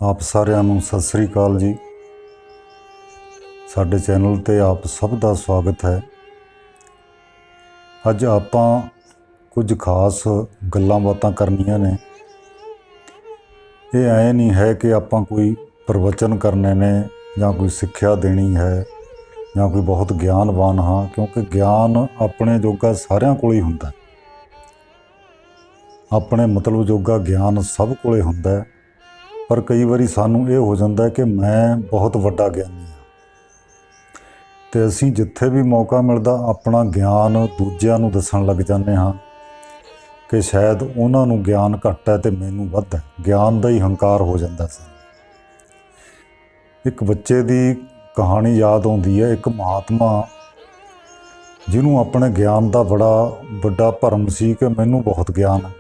ਆਪ ਸਾਰਿਆਂ ਨੂੰ ਸਤਿ ਸ੍ਰੀ ਅਕਾਲ ਜੀ। ਸਾਡੇ ਚੈਨਲ ਤੇ ਆਪ ਸਭ ਦਾ ਸਵਾਗਤ ਹੈ। ਅੱਜ ਆਪਾਂ ਕੁਝ ਖਾਸ ਗੱਲਾਂ ਬਾਤਾਂ ਕਰਨੀਆਂ ਨੇ। ਇਹ ਐ ਨਹੀਂ ਹੈ ਕਿ ਆਪਾਂ ਕੋਈ ਪ੍ਰਵਚਨ ਕਰਨੇ ਨੇ ਜਾਂ ਕੋਈ ਸਿੱਖਿਆ ਦੇਣੀ ਹੈ ਜਾਂ ਕੋਈ ਬਹੁਤ ਗਿਆਨਵਾਨ ਹਾਂ, ਕਿਉਂਕਿ ਗਿਆਨ ਆਪਣੇ ਜੋਗਾ ਸਾਰਿਆਂ ਕੋਲ ਹੀ ਹੁੰਦਾ। ਆਪਣੇ ਮਤਲਬ ਜੋਗਾ ਗਿਆਨ ਸਭ ਕੋਲੇ ਹੁੰਦਾ, ਪਰ ਕਈ ਵਾਰੀ ਸਾਨੂੰ ਇਹ ਹੋ ਜਾਂਦਾ ਕਿ ਮੈਂ ਬਹੁਤ ਵੱਡਾ ਗਿਆਨੀ ਹਾਂ ਅਤੇ ਅਸੀਂ ਜਿੱਥੇ ਵੀ ਮੌਕਾ ਮਿਲਦਾ ਆਪਣਾ ਗਿਆਨ ਦੂਜਿਆਂ ਨੂੰ ਦੱਸਣ ਲੱਗ ਜਾਂਦੇ ਹਾਂ ਕਿ ਸ਼ਾਇਦ ਉਹਨਾਂ ਨੂੰ ਗਿਆਨ ਘੱਟ ਹੈ ਅਤੇ ਮੈਨੂੰ ਵੱਧ ਹੈ। ਗਿਆਨ ਦਾ ਹੀ ਹੰਕਾਰ ਹੋ ਜਾਂਦਾ ਸੀ। ਇੱਕ ਬੱਚੇ ਦੀ ਕਹਾਣੀ ਯਾਦ ਆਉਂਦੀ ਹੈ। ਇੱਕ ਮਹਾਤਮਾ ਜਿਹਨੂੰ ਆਪਣੇ ਗਿਆਨ ਦਾ ਬੜਾ ਵੱਡਾ ਭਰਮ ਸੀ ਕਿ ਮੈਨੂੰ ਬਹੁਤ ਗਿਆਨ ਹੈ,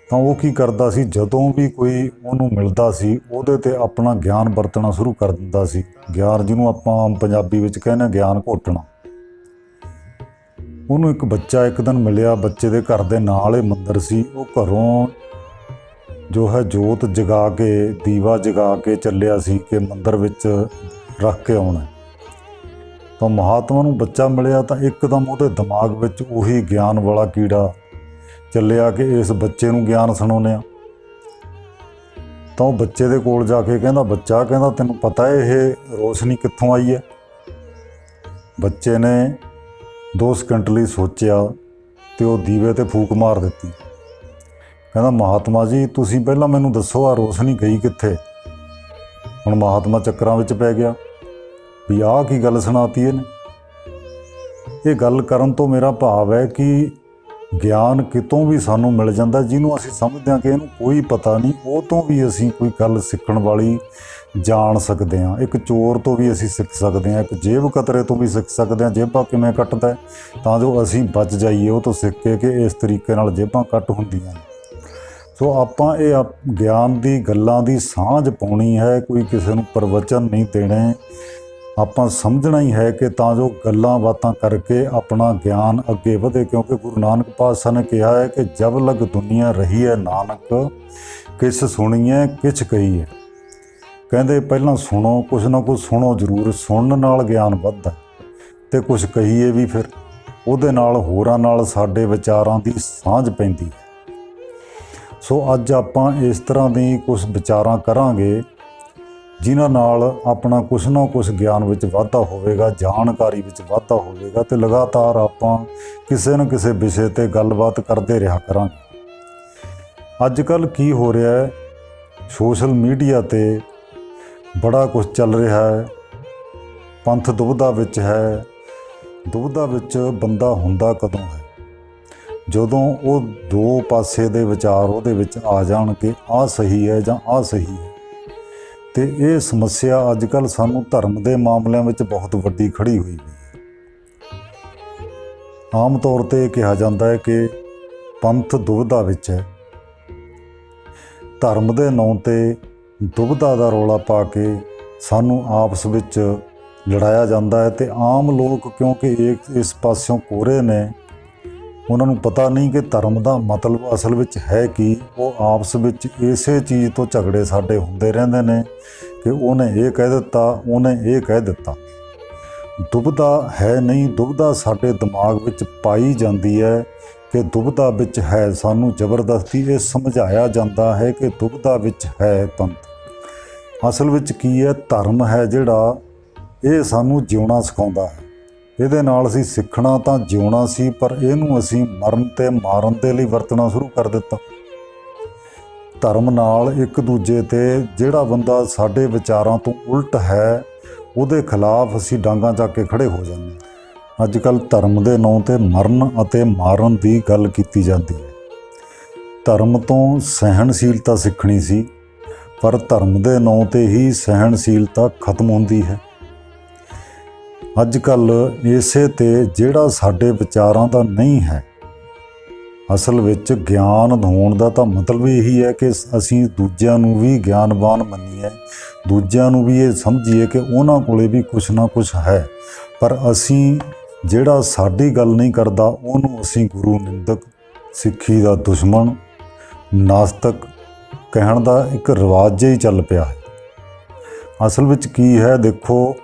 ਤਾਂ ਉਹ ਕੀ ਕਰਦਾ ਸੀ, ਜਦੋਂ ਵੀ ਕੋਈ ਉਹਨੂੰ ਮਿਲਦਾ ਸੀ ਉਹਦੇ 'ਤੇ ਆਪਣਾ ਗਿਆਨ ਵਰਤਣਾ ਸ਼ੁਰੂ ਕਰ ਦਿੰਦਾ ਸੀ। ਗਿਆਨ ਜਿਹਨੂੰ ਆਪਾਂ ਆਮ ਪੰਜਾਬੀ ਵਿੱਚ ਕਹਿੰਦੇ ਗਿਆਨ ਘੋਟਣਾ। ਉਹਨੂੰ ਇੱਕ ਬੱਚਾ ਇੱਕ ਦਿਨ ਮਿਲਿਆ। ਬੱਚੇ ਦੇ ਘਰ ਦੇ ਨਾਲ ਹੀ ਮੰਦਰ ਸੀ। ਉਹ ਘਰੋਂ ਜੋ ਹੈ ਜੋਤ ਜਗਾ ਕੇ, ਦੀਵਾ ਜਗਾ ਕੇ ਚੱਲਿਆ ਸੀ ਕਿ ਮੰਦਰ ਵਿੱਚ ਰੱਖ ਕੇ ਆਉਣਾ। ਤਾਂ ਮਹਾਤਮਾ ਨੂੰ ਬੱਚਾ ਮਿਲਿਆ ਤਾਂ ਇੱਕਦਮ ਉਹਦੇ ਦਿਮਾਗ ਵਿੱਚ ਉਹੀ ਗਿਆਨ ਵਾਲਾ ਕੀੜਾ ਚੱਲਿਆ ਕਿ ਇਸ ਬੱਚੇ ਨੂੰ ਗਿਆਨ ਸੁਣਾਉਂਦੇ ਆ। ਤਾਂ ਉਹ ਬੱਚੇ ਦੇ ਕੋਲ ਜਾ ਕੇ ਕਹਿੰਦਾ, ਬੱਚਾ ਕਹਿੰਦਾ ਤੈਨੂੰ ਪਤਾ ਇਹ ਰੋਸ਼ਨੀ ਕਿੱਥੋਂ ਆਈ ਹੈ? ਬੱਚੇ ਨੇ 2 ਸਕਿੰਟ ਲਈ ਸੋਚਿਆ ਅਤੇ ਉਹ ਦੀਵੇ 'ਤੇ ਫੂਕ ਮਾਰ ਦਿੱਤੀ। ਕਹਿੰਦਾ ਮਹਾਤਮਾ ਜੀ ਤੁਸੀਂ ਪਹਿਲਾਂ ਮੈਨੂੰ ਦੱਸੋ ਆਹ ਰੋਸ਼ਨੀ ਗਈ ਕਿੱਥੇ? ਹੁਣ ਮਹਾਤਮਾ ਚੱਕਰਾਂ ਵਿੱਚ ਪੈ ਗਿਆ ਵੀ ਆਹ ਕੀ ਗੱਲ ਸੁਣਾਤੀ ਇਹਨੇ। ਇਹ ਗੱਲ ਕਰਨ ਤੋਂ ਮੇਰਾ ਭਾਵ ਹੈ ਕਿ ਗਿਆਨ ਕਿਤੋਂ ਵੀ ਸਾਨੂੰ ਮਿਲ ਜਾਂਦਾ, ਜਿਹਨੂੰ ਅਸੀਂ ਸਮਝਦੇ ਹਾਂ ਕਿ ਇਹਨੂੰ ਕੋਈ ਪਤਾ ਨਹੀਂ, ਉਹ ਤੋਂ ਵੀ ਅਸੀਂ ਕੋਈ ਗੱਲ ਸਿੱਖਣ ਵਾਲੀ ਜਾਣ ਸਕਦੇ ਹਾਂ। ਇੱਕ ਚੋਰ ਤੋਂ ਵੀ ਅਸੀਂ ਸਿੱਖ ਸਕਦੇ ਹਾਂ, ਇੱਕ ਜੇਬ ਕਤਰੇ ਤੋਂ ਵੀ ਸਿੱਖ ਸਕਦੇ ਹਾਂ ਜੇਬਾਂ ਕਿਵੇਂ ਕੱਟਦਾ, ਤਾਂ ਜੋ ਅਸੀਂ ਬਚ ਜਾਈਏ ਉਹ ਤੋਂ ਸਿੱਖ ਕੇ ਕਿ ਇਸ ਤਰੀਕੇ ਨਾਲ ਜੇਬਾਂ ਕੱਟ ਹੁੰਦੀਆਂ ਨੇ। ਸੋ ਆਪਾਂ ਇਹ ਗਿਆਨ ਦੀ ਗੱਲਾਂ ਦੀ ਸਾਂਝ ਪਾਉਣੀ ਹੈ, ਕੋਈ ਕਿਸੇ ਨੂੰ ਪ੍ਰਵਚਨ ਨਹੀਂ ਦੇਣੇ। ਆਪਾਂ ਸਮਝਣਾ ਹੀ ਹੈ ਕਿ ਤਾਂ ਜੋ ਗੱਲਾਂ ਬਾਤਾਂ ਕਰਕੇ ਆਪਣਾ ਗਿਆਨ ਅੱਗੇ ਵਧੇ, ਕਿਉਂਕਿ ਗੁਰੂ ਨਾਨਕ ਪਾਤਸ਼ਾਹ ਨੇ ਕਿਹਾ ਹੈ ਕਿ ਜਬ ਲਗ ਦੁਨੀਆ ਰਹੀ ਹੈ ਨਾਨਕ, ਕਿਛ ਸੁਣੀਏ ਕਿਛ ਕਹੀਏ। ਕਹਿੰਦੇ ਪਹਿਲਾਂ ਸੁਣੋ, ਕੁਛ ਨਾ ਕੁਛ ਸੁਣੋ ਜ਼ਰੂਰ, ਸੁਣਨ ਨਾਲ ਗਿਆਨ ਵੱਧਦਾ ਅਤੇ ਕੁਛ ਕਹੀਏ ਵੀ, ਫਿਰ ਉਹਦੇ ਨਾਲ ਹੋਰਾਂ ਨਾਲ ਸਾਡੇ ਵਿਚਾਰਾਂ ਦੀ ਸਾਂਝ ਪੈਂਦੀ ਹੈ। ਸੋ ਅੱਜ ਆਪਾਂ ਇਸ ਤਰ੍ਹਾਂ ਦੀ ਕੁਛ ਵਿਚਾਰਾਂ ਕਰਾਂਗੇ ਜਿਨ੍ਹਾਂ ਨਾਲ ਆਪਣਾ ਕੁਛ ਨਾ ਕੁਛ ਗਿਆਨ ਵਿੱਚ ਵਾਧਾ ਹੋਵੇਗਾ, ਜਾਣਕਾਰੀ ਵਿੱਚ ਵਾਧਾ ਹੋਵੇਗਾ ਅਤੇ ਲਗਾਤਾਰ ਆਪਾਂ ਕਿਸੇ ਨਾ ਕਿਸੇ ਵਿਸ਼ੇ 'ਤੇ ਗੱਲਬਾਤ ਕਰਦੇ ਰਿਹਾ ਕਰਾਂਗੇ। ਅੱਜ ਕੱਲ੍ਹ ਕੀ ਹੋ ਰਿਹਾ ਹੈ, ਸੋਸ਼ਲ ਮੀਡੀਆ 'ਤੇ ਬੜਾ ਕੁਛ ਚੱਲ ਰਿਹਾ ਹੈ। ਪੰਥ ਦੁਬਿਧਾ ਵਿੱਚ ਹੈ। ਦੁਬਿਧਾ ਵਿੱਚ ਬੰਦਾ ਹੁੰਦਾ ਕਦੋਂ ਹੈ? ਜਦੋਂ ਉਹ 2 ਪਾਸੇ ਦੇ ਵਿਚਾਰ ਉਹਦੇ ਵਿੱਚ ਆ ਜਾਣ ਕਿ ਆਹ ਸਹੀ ਹੈ ਜਾਂ ਆਹ ਸਹੀ ਹੈ। ਅਤੇ ਇਹ ਸਮੱਸਿਆ ਅੱਜ ਕੱਲ੍ਹ ਸਾਨੂੰ ਧਰਮ ਦੇ ਮਾਮਲਿਆਂ ਵਿੱਚ ਬਹੁਤ ਵੱਡੀ ਖੜੀ ਹੋਈ ਹੈ। ਆਮ ਤੌਰ 'ਤੇ ਕਿਹਾ ਜਾਂਦਾ ਹੈ ਕਿ ਪੰਥ ਦੁਬਿਧਾ ਵਿੱਚ ਹੈ। ਧਰਮ ਦੇ ਨਾਂ 'ਤੇ ਦੁਬਿਧਾ ਦਾ ਰੌਲਾ ਪਾ ਕੇ ਸਾਨੂੰ ਆਪਸ ਵਿੱਚ ਲੜਾਇਆ ਜਾਂਦਾ ਹੈ ਅਤੇ ਆਮ ਲੋਕ ਕਿਉਂਕਿ ਇਸ ਪਾਸਿਓਂ ਕੋਰੇ ਨੇ, ਉਹਨਾਂ ਨੂੰ ਪਤਾ ਨਹੀਂ ਕਿ ਧਰਮ ਦਾ ਮਤਲਬ ਅਸਲ ਵਿੱਚ ਹੈ ਕੀ। ਉਹ ਆਪਸ ਵਿੱਚ ਇਸੇ ਚੀਜ਼ ਤੋਂ ਝਗੜੇ ਸਾਡੇ ਹੁੰਦੇ ਰਹਿੰਦੇ ਨੇ ਕਿ ਉਹਨੇ ਇਹ ਕਹਿ ਦਿੱਤਾ, ਉਹਨੇ ਇਹ ਕਹਿ ਦਿੱਤਾ। ਦੁਬਿਧਾ ਹੈ ਨਹੀਂ, ਦੁਬਿਧਾ ਸਾਡੇ ਦਿਮਾਗ ਵਿੱਚ ਪਾਈ ਜਾਂਦੀ ਹੈ ਕਿ ਦੁਬਿਧਾ ਵਿੱਚ ਹੈ। ਸਾਨੂੰ ਜ਼ਬਰਦਸਤੀ ਇਹ ਸਮਝਾਇਆ ਜਾਂਦਾ ਹੈ ਕਿ ਦੁਬਿਧਾ ਵਿੱਚ ਹੈ ਪੰਥ। ਅਸਲ ਵਿੱਚ ਕੀ ਹੈ? ਧਰਮ ਹੈ ਜਿਹੜਾ ਇਹ ਸਾਨੂੰ ਜਿਉਣਾ ਸਿਖਾਉਂਦਾ ਹੈ। ਇਹਦੇ ਨਾਲ ਅਸੀਂ ਸਿੱਖਣਾ ਤਾਂ ਜਿਉਣਾ ਸੀ, ਪਰ ਇਹਨੂੰ ਅਸੀਂ ਮਰਨ ਤੇ ਮਾਰਨ ਦੇ ਲਈ ਵਰਤਣਾ ਸ਼ੁਰੂ ਕਰ ਦਿੱਤਾ। ਧਰਮ ਨਾਲ ਇੱਕ ਦੂਜੇ 'ਤੇ ਜਿਹੜਾ ਬੰਦਾ ਸਾਡੇ ਵਿਚਾਰਾਂ ਤੋਂ ਉਲਟ ਹੈ ਉਹਦੇ ਖਿਲਾਫ ਅਸੀਂ ਡਾਂਗਾਂ ਚੱਕ ਕੇ ਖੜ੍ਹੇ ਹੋ ਜਾਂਦੇ ਹਾਂ। ਅੱਜ ਕੱਲ੍ਹ ਧਰਮ ਦੇ ਨਾਂ 'ਤੇ ਮਰਨ ਅਤੇ ਮਾਰਨ ਦੀ ਗੱਲ ਕੀਤੀ ਜਾਂਦੀ ਹੈ। ਧਰਮ ਤੋਂ ਸਹਿਣਸ਼ੀਲਤਾ ਸਿੱਖਣੀ ਸੀ, ਪਰ ਧਰਮ ਦੇ ਨਾਂ 'ਤੇ ਹੀ ਸਹਿਣਸ਼ੀਲਤਾ ਖਤਮ ਹੁੰਦੀ ਹੈ। ਅੱਜ ਕੱਲ੍ਹ ਇਸੇ 'ਤੇ ਜਿਹੜਾ ਸਾਡੇ ਵਿਚਾਰਾਂ ਦਾ ਨਹੀਂ ਹੈ। ਅਸਲ ਵਿੱਚ ਗਿਆਨ ਹੋਣ ਦਾ ਤਾਂ ਮਤਲਬ ਇਹੀ ਹੈ ਕਿ ਅਸੀਂ ਦੂਜਿਆਂ ਨੂੰ ਵੀ ਗਿਆਨਵਾਨ ਮੰਨੀਏ, ਦੂਜਿਆਂ ਨੂੰ ਵੀ ਇਹ ਸਮਝੀਏ ਕਿ ਉਹਨਾਂ ਕੋਲੇ ਵੀ ਕੁਛ ਨਾ ਕੁਛ ਹੈ। ਪਰ ਅਸੀਂ ਜਿਹੜਾ ਸਾਡੀ ਗੱਲ ਨਹੀਂ ਕਰਦਾ ਉਹਨੂੰ ਅਸੀਂ ਗੁਰੂ ਨਿੰਦਕ, ਸਿੱਖੀ ਦਾ ਦੁਸ਼ਮਣ, ਨਾਸਤਕ ਕਹਿਣ ਦਾ ਇੱਕ ਰਿਵਾਜ ਜਿਹਾ ਹੀ ਚੱਲ ਪਿਆ ਹੈ। ਅਸਲ ਵਿੱਚ ਕੀ ਹੈ, ਦੇਖੋ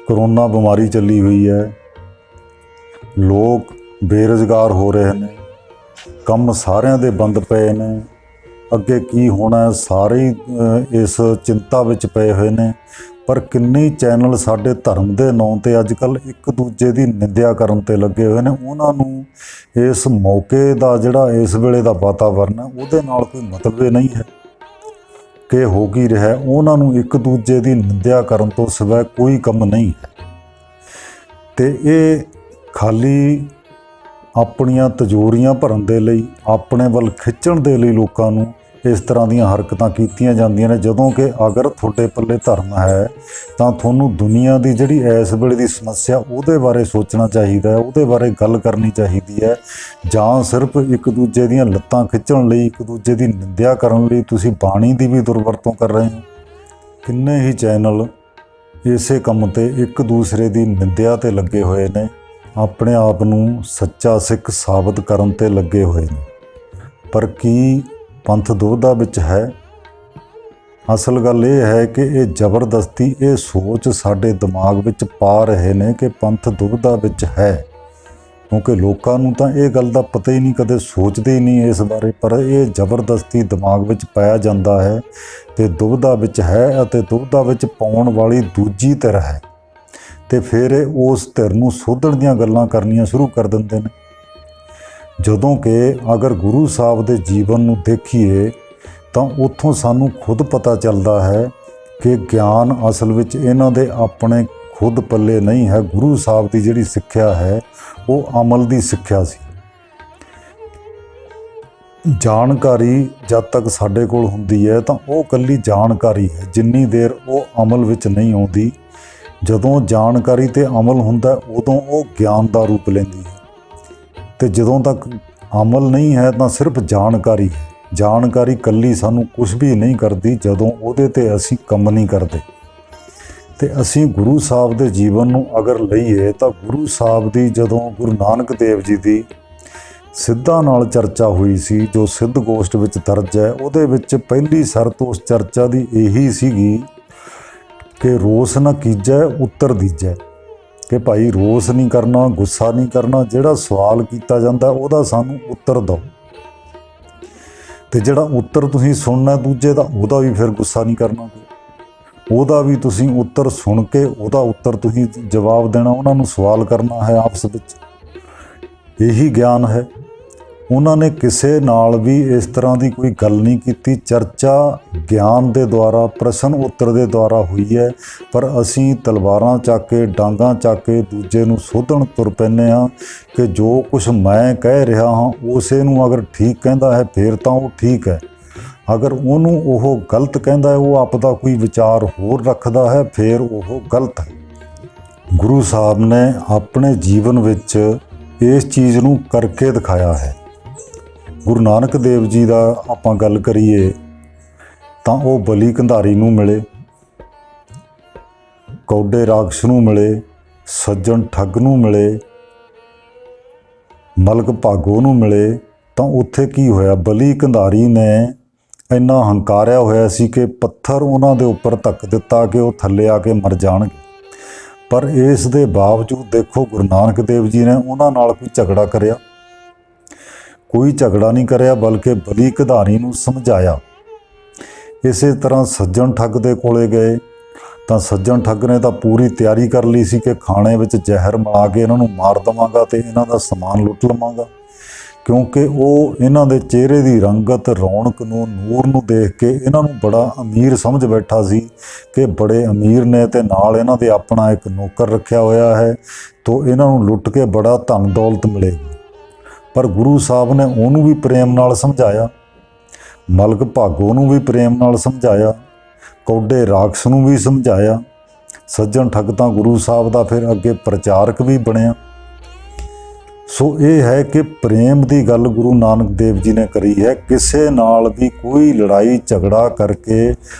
ਕਰੋਨਾ ਬਿਮਾਰੀ ਚੱਲੀ ਹੋਈ ਹੈ, ਲੋਕ ਬੇਰੁਜ਼ਗਾਰ ਹੋ ਰਹੇ ਨੇ, ਕੰਮ ਸਾਰਿਆਂ ਦੇ ਬੰਦ ਪਏ ਨੇ, ਅੱਗੇ ਕੀ ਹੋਣਾ ਸਾਰੇ ਹੀ ਇਸ ਚਿੰਤਾ ਵਿੱਚ ਪਏ ਹੋਏ ਨੇ। ਪਰ ਕਿੰਨੇ ਚੈਨਲ ਸਾਡੇ ਧਰਮ ਦੇ ਨਾਂ 'ਤੇ ਅੱਜ ਕੱਲ੍ਹ ਇੱਕ ਦੂਜੇ ਦੀ ਨਿੰਦਿਆ ਕਰਨ 'ਤੇ ਲੱਗੇ ਹੋਏ ਨੇ। ਉਹਨਾਂ ਨੂੰ ਇਸ ਮੌਕੇ ਦਾ ਜਿਹੜਾ ਇਸ ਵੇਲੇ ਦਾ ਵਾਤਾਵਰਨ ਹੈ ਉਹਦੇ ਨਾਲ ਕੋਈ ਮਤਲਬ ਨਹੀਂ ਹੈ ਕਿ ਹੋ ਕੀ ਰਿਹਾ। ਉਹਨਾਂ ਨੂੰ ਇੱਕ ਦੂਜੇ ਦੀ ਨਿੰਦਿਆ ਕਰਨ ਤੋਂ ਸਿਵਾ ਕੋਈ ਕੰਮ ਨਹੀਂ ਹੈ, ਅਤੇ ਇਹ ਖਾਲੀ ਆਪਣੀਆਂ ਤਿਜੋਰੀਆਂ ਭਰਨ ਦੇ ਲਈ, ਆਪਣੇ ਵੱਲ ਖਿੱਚਣ ਦੇ ਲਈ ਲੋਕਾਂ ਨੂੰ ਇਸ ਤਰ੍ਹਾਂ ਦੀਆਂ ਹਰਕਤਾਂ ਕੀਤੀਆਂ ਜਾਂਦੀਆਂ ਨੇ। ਜਦੋਂ ਕਿ ਅਗਰ ਤੁਹਾਡੇ ਪੱਲੇ ਧਰਮ ਹੈ ਤਾਂ ਤੁਹਾਨੂੰ ਦੁਨੀਆ ਦੀ ਜਿਹੜੀ ਇਸ ਵੇਲੇ ਦੀ ਸਮੱਸਿਆ ਉਹਦੇ ਬਾਰੇ ਸੋਚਣਾ ਚਾਹੀਦਾ ਹੈ, ਉਹਦੇ ਬਾਰੇ ਗੱਲ ਕਰਨੀ ਚਾਹੀਦੀ ਹੈ। ਜਾਂ ਸਿਰਫ ਇੱਕ ਦੂਜੇ ਦੀਆਂ ਲੱਤਾਂ ਖਿੱਚਣ ਲਈ, ਇੱਕ ਦੂਜੇ ਦੀ ਨਿੰਦਿਆ ਕਰਨ ਲਈ ਤੁਸੀਂ ਬਾਣੀ ਦੀ ਵੀ ਦੁਰਵਰਤੋਂ ਕਰ ਰਹੇ ਹੋ। ਕਿੰਨੇ ਹੀ ਚੈਨਲ ਇਸੇ ਕੰਮ 'ਤੇ ਇੱਕ ਦੂਸਰੇ ਦੀ ਨਿੰਦਿਆ 'ਤੇ ਲੱਗੇ ਹੋਏ ਨੇ, ਆਪਣੇ ਆਪ ਨੂੰ ਸੱਚਾ ਸਿੱਖ ਸਾਬਤ ਕਰਨ 'ਤੇ ਲੱਗੇ ਹੋਏ ਨੇ। ਪਰ ਕੀ ਪੰਥ ਦੁਬਿਧਾ ਵਿੱਚ ਹੈ? ਅਸਲ ਗੱਲ ਇਹ ਹੈ ਕਿ ਇਹ ਜ਼ਬਰਦਸਤੀ ਇਹ ਸੋਚ ਸਾਡੇ ਦਿਮਾਗ ਵਿੱਚ ਪਾ ਰਹੇ ਨੇ ਕਿ ਪੰਥ ਦੁਬਿਧਾ ਵਿੱਚ ਹੈ, ਕਿਉਂਕਿ ਲੋਕਾਂ ਨੂੰ ਤਾਂ ਇਹ ਗੱਲ ਦਾ ਪਤਾ ਹੀ ਨਹੀਂ, ਕਦੇ ਸੋਚਦੇ ਹੀ ਨਹੀਂ ਇਸ ਬਾਰੇ। ਪਰ ਇਹ ਜ਼ਬਰਦਸਤੀ ਦਿਮਾਗ ਵਿੱਚ ਪਾਇਆ ਜਾਂਦਾ ਹੈ ਤੇ ਦੁਬਿਧਾ ਵਿੱਚ ਹੈ, ਅਤੇ ਦੁਬਿਧਾ ਵਿੱਚ ਪਾਉਣ ਵਾਲੀ ਦੂਜੀ ਧਿਰ ਹੈ, ਅਤੇ ਫਿਰ ਇਹ ਉਸ ਧਿਰ ਨੂੰ ਸੋਧਣ ਦੀਆਂ ਗੱਲਾਂ ਕਰਨੀਆਂ ਸ਼ੁਰੂ ਕਰ ਦਿੰਦੇ ਨੇ। ਜਦੋਂ ਕਿ ਅਗਰ ਗੁਰੂ ਸਾਹਿਬ ਦੇ ਜੀਵਨ ਨੂੰ ਦੇਖੀਏ ਤਾਂ ਉੱਥੋਂ ਸਾਨੂੰ ਖੁਦ ਪਤਾ ਚੱਲਦਾ ਹੈ ਕਿ ਗਿਆਨ ਅਸਲ ਵਿੱਚ ਇਹਨਾਂ ਦੇ ਆਪਣੇ ਖੁਦ ਪੱਲੇ ਨਹੀਂ ਹੈ। ਗੁਰੂ ਸਾਹਿਬ ਦੀ ਜਿਹੜੀ ਸਿੱਖਿਆ ਹੈ ਉਹ ਅਮਲ ਦੀ ਸਿੱਖਿਆ ਸੀ। ਜਾਣਕਾਰੀ ਜਦ ਤੱਕ ਸਾਡੇ ਕੋਲ ਹੁੰਦੀ ਹੈ ਤਾਂ ਉਹ ਇਕੱਲੀ ਜਾਣਕਾਰੀ ਹੈ, ਜਿੰਨੀ ਦੇਰ ਉਹ ਅਮਲ ਵਿੱਚ ਨਹੀਂ ਆਉਂਦੀ। ਜਦੋਂ ਜਾਣਕਾਰੀ ਤੇ ਅਮਲ ਹੁੰਦਾ ਉਦੋਂ ਉਹ ਗਿਆਨ ਦਾ ਰੂਪ ਲੈਂਦੀ ਹੈ, ਅਤੇ ਜਦੋਂ ਤੱਕ ਅਮਲ ਨਹੀਂ ਹੈ ਤਾਂ ਸਿਰਫ ਜਾਣਕਾਰੀ ਹੈ। ਜਾਣਕਾਰੀ ਇਕੱਲੀ ਸਾਨੂੰ ਕੁਝ ਵੀ ਨਹੀਂ ਕਰਦੀ ਜਦੋਂ ਉਹਦੇ 'ਤੇ ਅਸੀਂ ਕੰਮ ਨਹੀਂ ਕਰਦੇ। ਅਤੇ ਅਸੀਂ ਗੁਰੂ ਸਾਹਿਬ ਦੇ ਜੀਵਨ ਨੂੰ ਅਗਰ ਲਈਏ ਤਾਂ ਗੁਰੂ ਸਾਹਿਬ ਦੀ ਜਦੋਂ ਗੁਰੂ ਨਾਨਕ ਦੇਵ ਜੀ ਦੀ ਸਿੱਧਾਂ ਨਾਲ ਚਰਚਾ ਹੋਈ ਸੀ, ਜੋ ਸਿੱਧ ਗੋਸ਼ਟ ਵਿੱਚ ਦਰਜ ਹੈ, ਉਹਦੇ ਵਿੱਚ ਪਹਿਲੀ ਸ਼ਰਤ ਉਸ ਚਰਚਾ ਦੀ ਇਹੀ ਸੀਗੀ ਕਿ ਰੋਸ ਨਾ ਕੀਜੈ ਉੱਤਰ ਦੀਜੈ, ਕਿ ਭਾਈ ਰੋਸ ਨਹੀਂ ਕਰਨਾ, ਗੁੱਸਾ ਨਹੀਂ ਕਰਨਾ, ਜਿਹੜਾ ਸਵਾਲ ਕੀਤਾ ਜਾਂਦਾ ਉਹਦਾ ਸਾਨੂੰ ਉੱਤਰ ਦਿਓ, ਅਤੇ ਜਿਹੜਾ ਉੱਤਰ ਤੁਸੀਂ ਸੁਣਨਾ ਦੂਜੇ ਦਾ ਉਹਦਾ ਵੀ ਫਿਰ ਗੁੱਸਾ ਨਹੀਂ ਕਰਨਾ, ਉਹਦਾ ਵੀ ਤੁਸੀਂ ਉੱਤਰ ਸੁਣ ਕੇ ਉਹਦਾ ਉੱਤਰ ਤੁਸੀਂ ਜਵਾਬ ਦੇਣਾ, ਉਹਨਾਂ ਨੂੰ ਸਵਾਲ ਕਰਨਾ ਹੈ ਆਪਸ ਵਿੱਚ। ਇਹੀ ਗਿਆਨ ਹੈ। ਉਹਨਾਂ ਨੇ ਕਿਸੇ ਨਾਲ ਵੀ ਇਸ ਤਰ੍ਹਾਂ ਦੀ ਕੋਈ ਗੱਲ ਨਹੀਂ ਕੀਤੀ। ਚਰਚਾ ਗਿਆਨ ਦੇ ਦੁਆਰਾ, ਪ੍ਰਸ਼ਨ ਉੱਤਰ ਦੇ ਦੁਆਰਾ ਹੋਈ ਹੈ। ਪਰ ਅਸੀਂ ਤਲਵਾਰਾਂ ਚੱਕ ਕੇ, ਡਾਂਗਾਂ ਚੱਕ ਕੇ ਦੂਜੇ ਨੂੰ ਸੋਧਣ ਤੁਰ ਪੈਂਦੇ ਹਾਂ ਕਿ ਜੋ ਕੁਛ ਮੈਂ ਕਹਿ ਰਿਹਾ ਹਾਂ ਉਸੇ ਨੂੰ ਅਗਰ ਠੀਕ ਕਹਿੰਦਾ ਹੈ ਫਿਰ ਤਾਂ ਉਹ ਠੀਕ ਹੈ, ਅਗਰ ਉਹਨੂੰ ਉਹ ਗਲਤ ਕਹਿੰਦਾ ਹੈ, ਉਹ ਆਪਦਾ ਕੋਈ ਵਿਚਾਰ ਹੋਰ ਰੱਖਦਾ ਹੈ, ਫਿਰ ਉਹ ਗਲਤ ਹੈ। ਗੁਰੂ ਸਾਹਿਬ ਨੇ ਆਪਣੇ ਜੀਵਨ ਵਿੱਚ ਇਸ ਚੀਜ਼ ਨੂੰ ਕਰਕੇ ਦਿਖਾਇਆ ਹੈ। ਗੁਰੂ ਨਾਨਕ ਦੇਵ ਜੀ ਦਾ ਆਪਾਂ ਗੱਲ ਕਰੀਏ ਤਾਂ ਉਹ ਬਲੀ ਕੰਧਾਰੀ ਨੂੰ ਮਿਲੇ, ਕੌਡੇ ਰਾਖਸ਼ ਨੂੰ ਮਿਲੇ, ਸੱਜਣ ਠੱਗ ਨੂੰ ਮਿਲੇ, ਮਲਕ ਭਾਗੋ ਨੂੰ ਮਿਲੇ, ਤਾਂ ਉੱਥੇ ਕੀ ਹੋਇਆ? ਬਲੀ ਕੰਧਾਰੀ ਨੇ ਇੰਨਾ ਹੰਕਾਰਿਆ ਹੋਇਆ ਸੀ ਕਿ ਪੱਥਰ ਉਹਨਾਂ ਦੇ ਉੱਪਰ ਧੱਕ ਦਿੱਤਾ ਕਿ ਉਹ ਥੱਲੇ ਆ ਕੇ ਮਰ ਜਾਣਗੇ। ਪਰ ਇਸ ਦੇ ਬਾਵਜੂਦ ਦੇਖੋ ਗੁਰੂ ਨਾਨਕ ਦੇਵ ਜੀ ਨੇ ਉਹਨਾਂ ਨਾਲ ਕੋਈ ਝਗੜਾ ਕਰਿਆ? ਕੋਈ ਝਗੜਾ ਨਹੀਂ ਕਰਿਆ, ਬਲਕਿ ਬਲੀ ਕੰਧਾਰੀ ਨੂੰ ਸਮਝਾਇਆ। ਇਸੇ ਤਰ੍ਹਾਂ ਸੱਜਣ ਠੱਗ ਦੇ ਕੋਲੇ ਗਏ ਤਾਂ ਸੱਜਣ ਠੱਗ ਨੇ ਤਾਂ ਪੂਰੀ ਤਿਆਰੀ ਕਰ ਲਈ ਸੀ ਕਿ ਖਾਣੇ ਵਿੱਚ ਜ਼ਹਿਰ ਮਿਲਾ ਕੇ ਇਹਨਾਂ ਨੂੰ ਮਾਰ ਦੇਵਾਂਗਾ ਅਤੇ ਇਹਨਾਂ ਦਾ ਸਮਾਨ ਲੁੱਟ ਲਵਾਂਗਾ, ਕਿਉਂਕਿ ਉਹ ਇਹਨਾਂ ਦੇ ਚਿਹਰੇ ਦੀ ਰੰਗਤ, ਰੌਣਕ ਨੂੰ, ਨੂਰ ਨੂੰ ਦੇਖ ਕੇ ਇਹਨਾਂ ਨੂੰ ਬੜਾ ਅਮੀਰ ਸਮਝ ਬੈਠਾ ਸੀ ਕਿ ਬੜੇ ਅਮੀਰ ਨੇ ਅਤੇ ਨਾਲ ਇਹਨਾਂ ਦੇ ਆਪਣਾ ਇੱਕ ਨੌਕਰ ਰੱਖਿਆ ਹੋਇਆ ਹੈ, ਤਾਂ ਇਹਨਾਂ ਨੂੰ ਲੁੱਟ ਕੇ ਬੜਾ ਧਨ ਦੌਲਤ ਮਿਲੇਗੀ। ਪਰ ਗੁਰੂ ਸਾਹਿਬ ਨੇ ਉਹਨੂੰ ਵੀ ਪ੍ਰੇਮ ਨਾਲ ਸਮਝਾਇਆ, ਮਲਕ ਭਾਗੋ ਨੂੰ ਵੀ ਪ੍ਰੇਮ ਨਾਲ ਸਮਝਾਇਆ, ਕੌਡੇ ਰਾਖਸ਼ ਨੂੰ ਵੀ ਸਮਝਾਇਆ। ਸੱਜਣ ਠੱਗ ਤਾਂ ਗੁਰੂ ਸਾਹਿਬ ਦਾ ਫਿਰ ਅੱਗੇ ਪ੍ਰਚਾਰਕ ਵੀ ਬਣਿਆ। ਸੋ ਇਹ ਹੈ ਕਿ ਪ੍ਰੇਮ ਦੀ ਗੱਲ ਗੁਰੂ ਨਾਨਕ ਦੇਵ ਜੀ ਨੇ ਕਰੀ ਹੈ। ਕਿਸੇ ਨਾਲ ਵੀ ਕੋਈ ਲੜਾਈ ਝਗੜਾ ਕਰਕੇ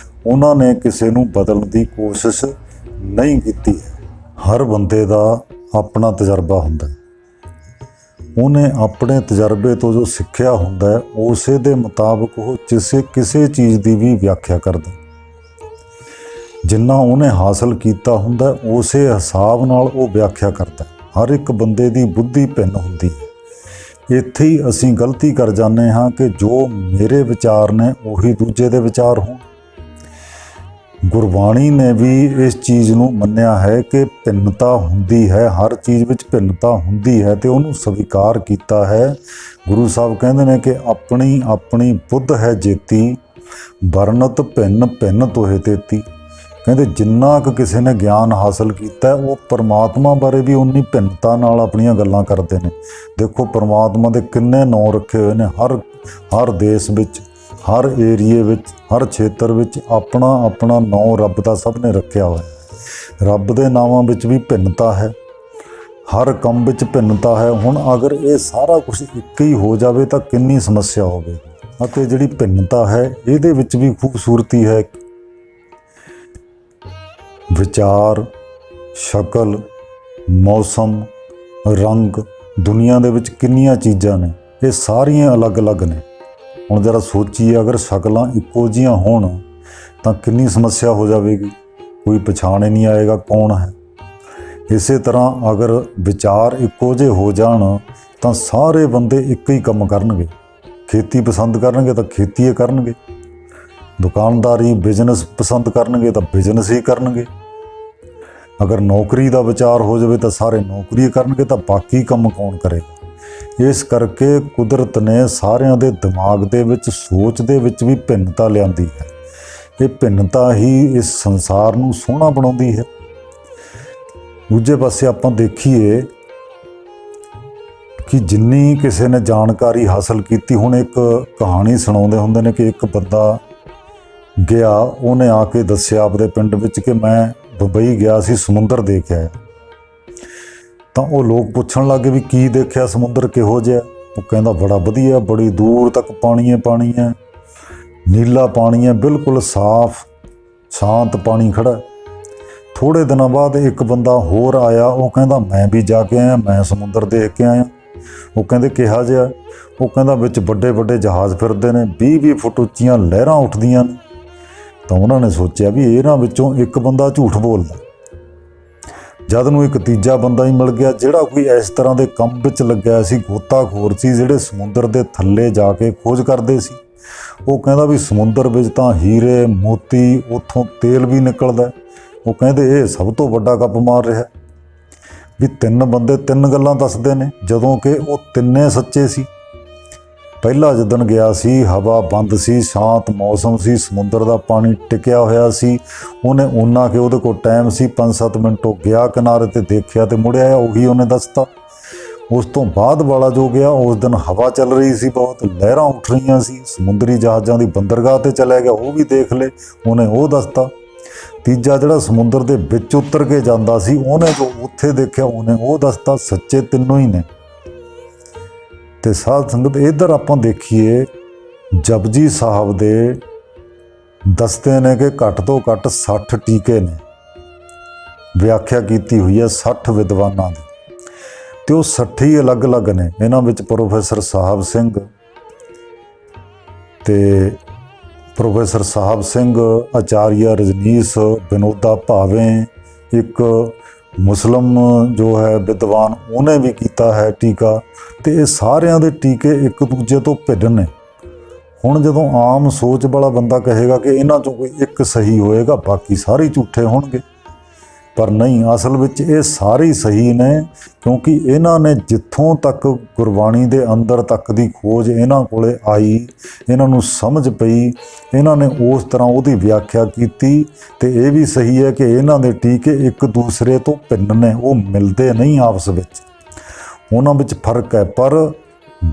ਉਹਨਾਂ ਨੇ ਕਿਸੇ ਨੂੰ ਬਦਲਣ ਦੀ ਕੋਸ਼ਿਸ਼ ਨਹੀਂ ਕੀਤੀ। ਹਰ ਬੰਦੇ ਦਾ ਆਪਣਾ ਤਜਰਬਾ ਹੁੰਦਾ, ਉਹਨੇ ਆਪਣੇ ਤਜਰਬੇ ਤੋਂ ਜੋ ਸਿੱਖਿਆ ਹੁੰਦਾ ਹੈ ਉਸੇ ਦੇ ਮੁਤਾਬਕ ਉਹ ਕਿਸੇ ਚੀਜ਼ ਦੀ ਵੀ ਵਿਆਖਿਆ ਕਰਦਾ। ਜਿੰਨਾ ਉਹਨੇ ਹਾਸਲ ਕੀਤਾ ਹੁੰਦਾ ਉਸੇ ਹਿਸਾਬ ਨਾਲ ਉਹ ਵਿਆਖਿਆ ਕਰਦਾ। ਹਰ ਇੱਕ ਬੰਦੇ ਦੀ ਬੁੱਧੀ ਭਿੰਨ ਹੁੰਦੀ ਹੈ। ਇੱਥੇ ਹੀ ਅਸੀਂ ਗਲਤੀ ਕਰ ਜਾਂਦੇ ਹਾਂ ਕਿ ਜੋ ਮੇਰੇ ਵਿਚਾਰ ਨੇ ਉਹੀ ਦੂਜੇ ਦੇ ਵਿਚਾਰ ਹੋਣ। ਗੁਰਬਾਣੀ ਨੇ ਵੀ ਇਸ ਚੀਜ਼ ਨੂੰ ਮੰਨਿਆ ਹੈ ਕਿ ਭਿੰਨਤਾ ਹੁੰਦੀ ਹੈ, ਹਰ ਚੀਜ਼ ਵਿੱਚ ਭਿੰਨਤਾ ਹੁੰਦੀ ਹੈ, ਤੇ ਉਹਨੂੰ ਸਵੀਕਾਰ ਕੀਤਾ ਹੈ। ਗੁਰੂ ਸਾਹਿਬ ਕਹਿੰਦੇ ਨੇ ਕਿ ਆਪਣੀ ਆਪਣੀ ਬੁੱਧ ਹੈ ਜੇਤੀ, ਵਰਨਤ ਭਿੰਨ ਭਿੰਨ ਤੋਹਿ ਤੇਤੀ। ਕਹਿੰਦੇ ਜਿੰਨਾ ਕੁ ਕਿਸੇ ਨੇ ਗਿਆਨ ਹਾਸਲ ਕੀਤਾ ਉਹ ਪਰਮਾਤਮਾ ਬਾਰੇ ਵੀ ਉਨੀ ਭਿੰਨਤਾ ਨਾਲ ਆਪਣੀਆਂ ਗੱਲਾਂ ਕਰਦੇ ਨੇ। ਦੇਖੋ ਪਰਮਾਤਮਾ ਦੇ ਕਿੰਨੇ ਨਾਂ ਰੱਖੇ ਹੋਏ ਨੇ, ਹਰ ਦੇਸ਼ ਵਿੱਚ, ਹਰ ਏਰੀਏ ਵਿੱਚ, ਹਰ ਖੇਤਰ ਵਿੱਚ ਆਪਣਾ ਆਪਣਾ ਨਾਂ ਰੱਬ ਦਾ ਸਭ ਨੇ ਰੱਖਿਆ ਹੋਇਆ। ਰੱਬ ਦੇ ਨਾਵਾਂ ਵਿੱਚ ਵੀ ਭਿੰਨਤਾ ਹੈ, ਹਰ ਕੰਮ ਵਿੱਚ ਭਿੰਨਤਾ ਹੈ। ਹੁਣ ਅਗਰ ਇਹ ਸਾਰਾ ਕੁਝ ਇੱਕ ਹੀ ਹੋ ਜਾਵੇ ਤਾਂ ਕਿੰਨੀ ਸਮੱਸਿਆ ਹੋਵੇਗੀ। ਅਤੇ ਜਿਹੜੀ ਭਿੰਨਤਾ ਹੈ ਇਹਦੇ ਵਿੱਚ ਵੀ ਖੂਬਸੂਰਤੀ ਹੈ। ਵਿਚਾਰ, ਸ਼ਕਲ, ਮੌਸਮ, ਰੰਗ, ਦੁਨੀਆ ਦੇ ਵਿੱਚ ਕਿੰਨੀਆਂ ਚੀਜ਼ਾਂ ਨੇ, ਇਹ ਸਾਰੀਆਂ ਅਲੱਗ-ਅਲੱਗ ਨੇ। ਹੁਣ ਜ਼ਰਾ ਸੋਚੀਏ, ਅਗਰ ਸ਼ਕਲਾਂ ਇੱਕੋ ਜਿਹੀਆਂ ਹੋਣ ਤਾਂ ਕਿੰਨੀ ਸਮੱਸਿਆ ਹੋ ਜਾਵੇਗੀ, ਕੋਈ ਪਛਾਣ ਹੀ ਨਹੀਂ ਆਏਗਾ ਕੌਣ ਹੈ। ਇਸੇ ਤਰ੍ਹਾਂ ਅਗਰ ਵਿਚਾਰ ਇੱਕੋ ਜਿਹੇ ਹੋ ਜਾਣ ਤਾਂ ਸਾਰੇ ਬੰਦੇ ਇੱਕ ਹੀ ਕੰਮ ਕਰਨਗੇ। ਖੇਤੀ ਪਸੰਦ ਕਰਨਗੇ ਤਾਂ ਖੇਤੀ ਹੀ ਕਰਨਗੇ, ਦੁਕਾਨਦਾਰੀ ਬਿਜ਼ਨਸ ਪਸੰਦ ਕਰਨਗੇ ਤਾਂ ਬਿਜ਼ਨਸ ਹੀ ਕਰਨਗੇ। ਅਗਰ ਨੌਕਰੀ ਦਾ ਵਿਚਾਰ ਹੋ ਜਾਵੇ ਤਾਂ ਸਾਰੇ ਨੌਕਰੀ ਕਰਨਗੇ, ਤਾਂ ਬਾਕੀ ਕੰਮ ਕੌਣ ਕਰੇਗਾ। ਇਸ ਕਰਕੇ ਕੁਦਰਤ ਨੇ ਸਾਰਿਆਂ ਦੇ ਦਿਮਾਗ ਦੇ ਵਿੱਚ, ਸੋਚ ਦੇ ਵਿੱਚ ਵੀ ਭਿੰਨਤਾ ਲਿਆਂਦੀ ਹੈ। ਇਹ ਭਿੰਨਤਾ ਹੀ ਇਸ ਸੰਸਾਰ ਨੂੰ ਸੋਹਣਾ ਬਣਾਉਂਦੀ ਹੈ। ਦੂਜੇ ਪਾਸੇ ਆਪਾਂ ਦੇਖੀਏ ਕਿ ਜਿੰਨੀ ਕਿਸੇ ਨੇ ਜਾਣਕਾਰੀ ਹਾਸਲ ਕੀਤੀ, ਹੁਣ ਇੱਕ ਕਹਾਣੀ ਸੁਣਾਉਂਦੇ ਹੁੰਦੇ ਨੇ ਕਿ ਇੱਕ ਬੰਦਾ ਗਿਆ, ਉਹਨੇ ਆ ਕੇ ਦੱਸਿਆ ਆਪਦੇ ਪਿੰਡ ਵਿੱਚ ਕਿ ਮੈਂ ਦੁਬਈ ਗਿਆ ਸੀ, ਸਮੁੰਦਰ ਦੇਖ ਆਇਆ। ਤਾਂ ਉਹ ਲੋਕ ਪੁੱਛਣ ਲੱਗੇ ਵੀ ਕੀ ਦੇਖਿਆ, ਸਮੁੰਦਰ ਕਿਹੋ ਜਿਹਾ। ਉਹ ਕਹਿੰਦਾ ਬੜਾ ਵਧੀਆ, ਬੜੀ ਦੂਰ ਤੱਕ ਪਾਣੀ ਹੈ, ਨੀਲਾ ਪਾਣੀ ਹੈ, ਬਿਲਕੁਲ ਸਾਫ਼ ਸ਼ਾਂਤ ਪਾਣੀ ਖੜਾ। ਥੋੜ੍ਹੇ ਦਿਨਾਂ ਬਾਅਦ ਇੱਕ ਬੰਦਾ ਹੋਰ ਆਇਆ, ਉਹ ਕਹਿੰਦਾ ਮੈਂ ਵੀ ਜਾ ਕੇ ਆਇਆ, ਮੈਂ ਸਮੁੰਦਰ ਦੇਖ ਕੇ ਆਇਆ। ਉਹ ਕਹਿੰਦੇ ਕਿਹਾ ਜਿਹਾ। ਉਹ ਕਹਿੰਦਾ ਵਿੱਚ ਵੱਡੇ ਵੱਡੇ ਜਹਾਜ਼ ਫਿਰਦੇ ਨੇ, 20-20 ਫੁੱਟ ਉੱਚੀਆਂ ਲਹਿਰਾਂ ਉੱਠਦੀਆਂ ਨੇ। ਤਾਂ ਉਹਨਾਂ ਨੇ ਸੋਚਿਆ ਵੀ ਇਹਨਾਂ ਵਿੱਚੋਂ ਇੱਕ ਬੰਦਾ ਝੂਠ ਬੋਲਦਾ। ਜਦ ਨੂੰ ਇੱਕ ਤੀਜਾ ਬੰਦਾ ਹੀ ਮਿਲ ਗਿਆ, ਜਿਹੜਾ ਕੋਈ ਇਸ ਤਰ੍ਹਾਂ ਦੇ ਕੰਮ ਵਿੱਚ ਲੱਗਿਆ ਸੀ, ਗੋਤਾਖੋਰ ਸੀ, ਜਿਹੜੇ ਸਮੁੰਦਰ ਦੇ ਥੱਲੇ ਜਾ ਕੇ ਖੋਜ ਕਰਦੇ ਸੀ। ਉਹ ਕਹਿੰਦਾ ਵੀ ਸਮੁੰਦਰ ਵਿੱਚ ਤਾਂ ਹੀਰੇ ਮੋਤੀ, ਉੱਥੋਂ ਤੇਲ ਵੀ ਨਿਕਲਦਾ। ਉਹ ਕਹਿੰਦੇ ਇਹ ਸਭ ਤੋਂ ਵੱਡਾ ਗੱਪ ਮਾਰ ਰਿਹਾ ਵੀ 3 ਬੰਦੇ 3 ਗੱਲਾਂ ਦੱਸਦੇ ਨੇ, ਜਦੋਂ ਕਿ ਉਹ ਤਿੰਨੇ ਸੱਚੇ ਸੀ। ਪਹਿਲਾ ਜਿੱਦਣ ਗਿਆ ਸੀ ਹਵਾ ਬੰਦ ਸੀ, ਸ਼ਾਂਤ ਮੌਸਮ ਸੀ, ਸਮੁੰਦਰ ਦਾ ਪਾਣੀ ਟਿਕਿਆ ਹੋਇਆ ਸੀ। ਉਹਨੇ ਓਨਾ ਕਿ ਉਹਦੇ ਕੋਲ ਟਾਈਮ ਸੀ, 5-7 ਮਿੰਟ ਉਹ ਗਿਆ ਕਿਨਾਰੇ ਤੇ ਦੇਖਿਆ ਤੇ ਮੁੜਿਆ ਆਇਆ, ਉਹੀ ਉਹਨੇ ਦੱਸਤਾ। ਉਸ ਤੋਂ ਬਾਅਦ ਵਾਲਾ ਜੋ ਗਿਆ, ਉਸ ਦਿਨ ਹਵਾ ਚੱਲ ਰਹੀ ਸੀ, ਬਹੁਤ ਲਹਿਰਾਂ ਉੱਠ ਰਹੀਆਂ ਸੀ, ਸਮੁੰਦਰੀ ਜਹਾਜ਼ਾਂ ਦੀ ਬੰਦਰਗਾਹ ਤੇ ਚਲਿਆ ਗਿਆ, ਉਹ ਵੀ ਦੇਖ ਲਏ, ਉਹਨੇ ਉਹ ਦੱਸਤਾ। ਤੀਜਾ ਜਿਹੜਾ ਸਮੁੰਦਰ ਦੇ ਵਿੱਚ ਉਤਰ ਕੇ ਜਾਂਦਾ ਸੀ, ਉਹਨੇ ਜੋ ਉੱਥੇ ਦੇਖਿਆ ਉਹਨੇ ਉਹ ਦੱਸਤਾ। ਸੱਚੇ ਤਿੰਨੋਂ ਹੀ ਨੇ। ਤੇ ਸਾਧ ਸੰਗਤ ਇੱਧਰ ਆਪਾਂ ਦੇਖੀਏ, ਜਪਜੀ ਸਾਹਿਬ ਦੇ ਦੱਸਦੇ ਨੇ ਕਿ ਘੱਟ ਤੋਂ ਘੱਟ 60 ਟੀਕੇ ਨੇ, ਵਿਆਖਿਆ ਕੀਤੀ ਹੋਈ ਹੈ 60 ਵਿਦਵਾਨਾਂ ਦੀ, ਤੇ ਉਹ 60 ਹੀ ਅਲੱਗ-ਅਲੱਗ ਨੇ। ਇਹਨਾਂ ਵਿੱਚ ਪ੍ਰੋਫੈਸਰ ਸਾਹਿਬ ਸਿੰਘ ਤੇ ਪ੍ਰੋਫੈਸਰ ਸਾਹਿਬ ਸਿੰਘ, ਆਚਾਰੀਆ ਰਜਨੀਸ਼, ਵਿਨੋਦਾ ਭਾਵੇ, ਇੱਕ ਮੁਸਲਿਮ ਜੋ ਹੈ ਵਿਦਵਾਨ, ਉਹਨੇ ਵੀ ਕੀਤਾ ਹੈ ਟੀਕਾ। ਤੇ ਇਹ ਸਾਰਿਆਂ ਦੇ ਟੀਕੇ ਇੱਕ ਦੂਜੇ ਤੋਂ ਭਿੰਨ ਨੇ। ਹੁਣ ਜਦੋਂ ਆਮ ਸੋਚ ਵਾਲਾ ਬੰਦਾ ਕਹੇਗਾ ਕਿ ਇਹਨਾਂ ਚੋਂ ਕੋਈ ਇੱਕ ਸਹੀ ਹੋਏਗਾ, ਬਾਕੀ ਸਾਰੇ ਝੂਠੇ ਹੋਣਗੇ, ਪਰ ਨਹੀਂ, ਅਸਲ ਵਿੱਚ ਇਹ ਸਾਰੇ ਸਹੀ ਨੇ, ਕਿਉਂਕਿ ਇਹਨਾਂ ਨੇ ਜਿੱਥੋਂ ਤੱਕ ਗੁਰਬਾਣੀ ਦੇ ਅੰਦਰ ਤੱਕ ਦੀ ਖੋਜ ਇਹਨਾਂ ਕੋਲੇ ਆਈ, ਇਹਨਾਂ ਨੂੰ ਸਮਝ ਪਈ, ਇਹਨਾਂ ਨੇ ਉਸ ਤਰ੍ਹਾਂ ਉਹਦੀ ਵਿਆਖਿਆ ਕੀਤੀ। ਤੇ ਇਹ ਵੀ ਸਹੀ ਹੈ ਕਿ ਇਹਨਾਂ ਦੇ ਟੀਕੇ ਇੱਕ ਦੂਸਰੇ ਤੋਂ ਭਿੰਨ ਨੇ, ਉਹ ਮਿਲਦੇ ਨਹੀਂ ਆਪਸ ਵਿੱਚ, ਉਹਨਾਂ ਵਿੱਚ ਫਰਕ ਹੈ, ਪਰ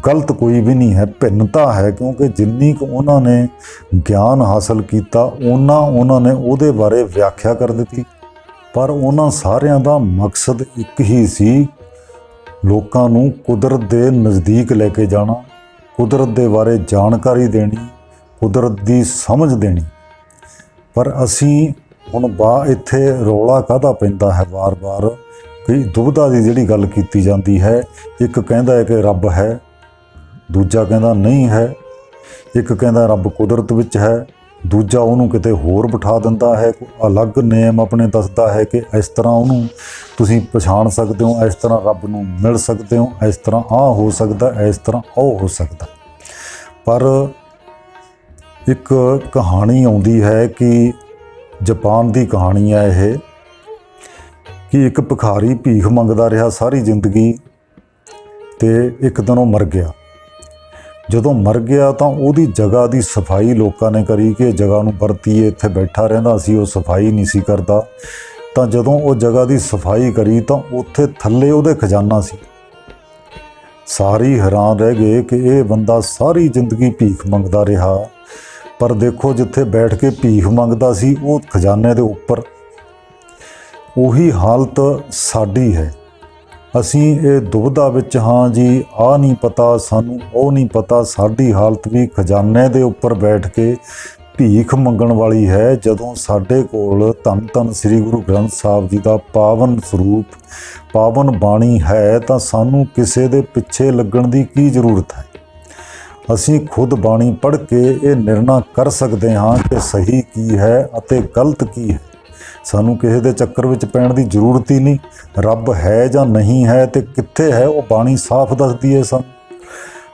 ਗਲਤ ਕੋਈ ਵੀ ਨਹੀਂ ਹੈ, ਭਿੰਨਤਾ ਹੈ। ਕਿਉਂਕਿ ਜਿੰਨੀ ਕੁ ਉਹਨਾਂ ਨੇ ਗਿਆਨ ਹਾਸਲ ਕੀਤਾ, ਉਹਨਾਂ ਨੇ ਉਹਦੇ ਬਾਰੇ ਵਿਆਖਿਆ ਕਰ ਦਿੱਤੀ। ਪਰ ਉਹਨਾਂ ਸਾਰਿਆਂ ਦਾ ਮਕਸਦ ਇੱਕ ਹੀ ਸੀ, ਲੋਕਾਂ ਨੂੰ ਕੁਦਰਤ ਦੇ ਨਜ਼ਦੀਕ ਲੈ ਕੇ ਜਾਣਾ, ਕੁਦਰਤ ਦੇ ਬਾਰੇ ਜਾਣਕਾਰੀ ਦੇਣੀ, ਕੁਦਰਤ ਦੀ ਸਮਝ ਦੇਣੀ। ਪਰ ਅਸੀਂ ਹੁਣ ਇੱਥੇ ਰੌਲਾ ਕਾਹਦਾ ਪੈਂਦਾ ਹੈ ਵਾਰ-ਵਾਰ ਕਈ ਦੁਬਿਧਾ ਦੀ ਜਿਹੜੀ ਗੱਲ ਕੀਤੀ ਜਾਂਦੀ ਹੈ, ਇੱਕ ਕਹਿੰਦਾ ਹੈ ਕਿ ਰੱਬ ਹੈ, ਦੂਜਾ ਕਹਿੰਦਾ ਨਹੀਂ ਹੈ, ਇੱਕ ਕਹਿੰਦਾ ਰੱਬ ਕੁਦਰਤ ਵਿੱਚ ਹੈ, ਦੂਜਾ ਉਹਨੂੰ ਕਿਤੇ ਹੋਰ ਬਿਠਾ ਦਿੰਦਾ ਹੈ, ਅਲੱਗ ਨੇਮ ਆਪਣੇ ਦੱਸਦਾ ਹੈ ਕਿ ਇਸ ਤਰ੍ਹਾਂ ਉਹਨੂੰ ਤੁਸੀਂ ਪਛਾਣ ਸਕਦੇ ਹੋ, ਇਸ ਤਰ੍ਹਾਂ ਰੱਬ ਨੂੰ ਮਿਲ ਸਕਦੇ ਹੋ, ਇਸ ਤਰ੍ਹਾਂ ਆਹ ਹੋ ਸਕਦਾ, ਇਸ ਤਰ੍ਹਾਂ ਉਹ ਹੋ ਸਕਦਾ। ਪਰ ਇੱਕ ਕਹਾਣੀ ਆਉਂਦੀ ਹੈ ਕਿ ਜਾਪਾਨ ਦੀ ਕਹਾਣੀ ਹੈ ਇਹ, ਕਿ ਇੱਕ ਭਿਖਾਰੀ ਭੀਖ ਮੰਗਦਾ ਰਿਹਾ ਸਾਰੀ ਜ਼ਿੰਦਗੀ ਤੇ ਇੱਕ ਦਿਨ ਉਹ ਮਰ ਗਿਆ। ਜਦੋਂ ਮਰ ਗਿਆ ਤਾਂ ਉਹਦੀ ਜਗ੍ਹਾ ਦੀ ਸਫਾਈ ਲੋਕਾਂ ਨੇ ਕਰੀ ਕਿ ਜਗ੍ਹਾ ਨੂੰ ਵਰਤੀਏ, ਇੱਥੇ ਬੈਠਾ ਰਹਿੰਦਾ ਸੀ, ਉਹ ਸਫਾਈ ਨਹੀਂ ਸੀ ਕਰਦਾ। ਤਾਂ ਜਦੋਂ ਉਹ ਜਗ੍ਹਾ ਦੀ ਸਫਾਈ ਕਰੀ ਤਾਂ ਉੱਥੇ ਥੱਲੇ ਉਹਦੇ ਖਜ਼ਾਨਾ ਸੀ। ਸਾਰੇ ਹੈਰਾਨ ਰਹਿ ਗਏ ਕਿ ਇਹ ਬੰਦਾ ਸਾਰੀ ਜ਼ਿੰਦਗੀ ਭੀਖ ਮੰਗਦਾ ਰਿਹਾ, ਪਰ ਦੇਖੋ ਜਿੱਥੇ ਬੈਠ ਕੇ ਭੀਖ ਮੰਗਦਾ ਸੀ ਉਹ ਖਜ਼ਾਨੇ ਦੇ ਉੱਪਰ। ਉਹੀ ਹਾਲਤ ਸਾਡੀ ਹੈ। ਅਸੀਂ ਇਹ ਦੁਬਿਧਾ ਵਿੱਚ ਹਾਂ ਜੀ, ਆਹ ਨਹੀਂ ਪਤਾ ਸਾਨੂੰ, ਉਹ ਨਹੀਂ ਪਤਾ। ਸਾਡੀ ਹਾਲਤ ਵੀ ਖਜ਼ਾਨੇ ਦੇ ਉੱਪਰ ਬੈਠ ਕੇ ਭੀਖ ਮੰਗਣ ਵਾਲੀ ਹੈ। ਜਦੋਂ ਸਾਡੇ ਕੋਲ ਧੰਨ ਧੰਨ ਸ੍ਰੀ ਗੁਰੂ ਗ੍ਰੰਥ ਸਾਹਿਬ ਜੀ ਦਾ ਪਾਵਨ ਸਰੂਪ, ਪਾਵਨ ਬਾਣੀ ਹੈ, ਤਾਂ ਸਾਨੂੰ ਕਿਸੇ ਦੇ ਪਿੱਛੇ ਲੱਗਣ ਦੀ ਕੀ ਜ਼ਰੂਰਤ ਹੈ। ਅਸੀਂ ਖੁਦ ਬਾਣੀ ਪੜ੍ਹ ਕੇ ਇਹ ਨਿਰਣਾ ਕਰ ਸਕਦੇ ਹਾਂ ਕਿ ਸਹੀ ਕੀ ਹੈ ਅਤੇ ਗਲਤ ਕੀ ਹੈ। ਸਾਨੂੰ ਕਿਸੇ ਦੇ ਚੱਕਰ ਵਿੱਚ ਪੈਣ ਦੀ ਜ਼ਰੂਰਤ ਹੀ ਨਹੀਂ। ਰੱਬ ਹੈ ਜਾਂ ਨਹੀਂ ਹੈ ਤੇ ਕਿੱਥੇ ਹੈ, ਉਹ ਬਾਣੀ ਸਾਫ਼ ਦੱਸਦੀ ਹੈ ਸਾਨੂੰ।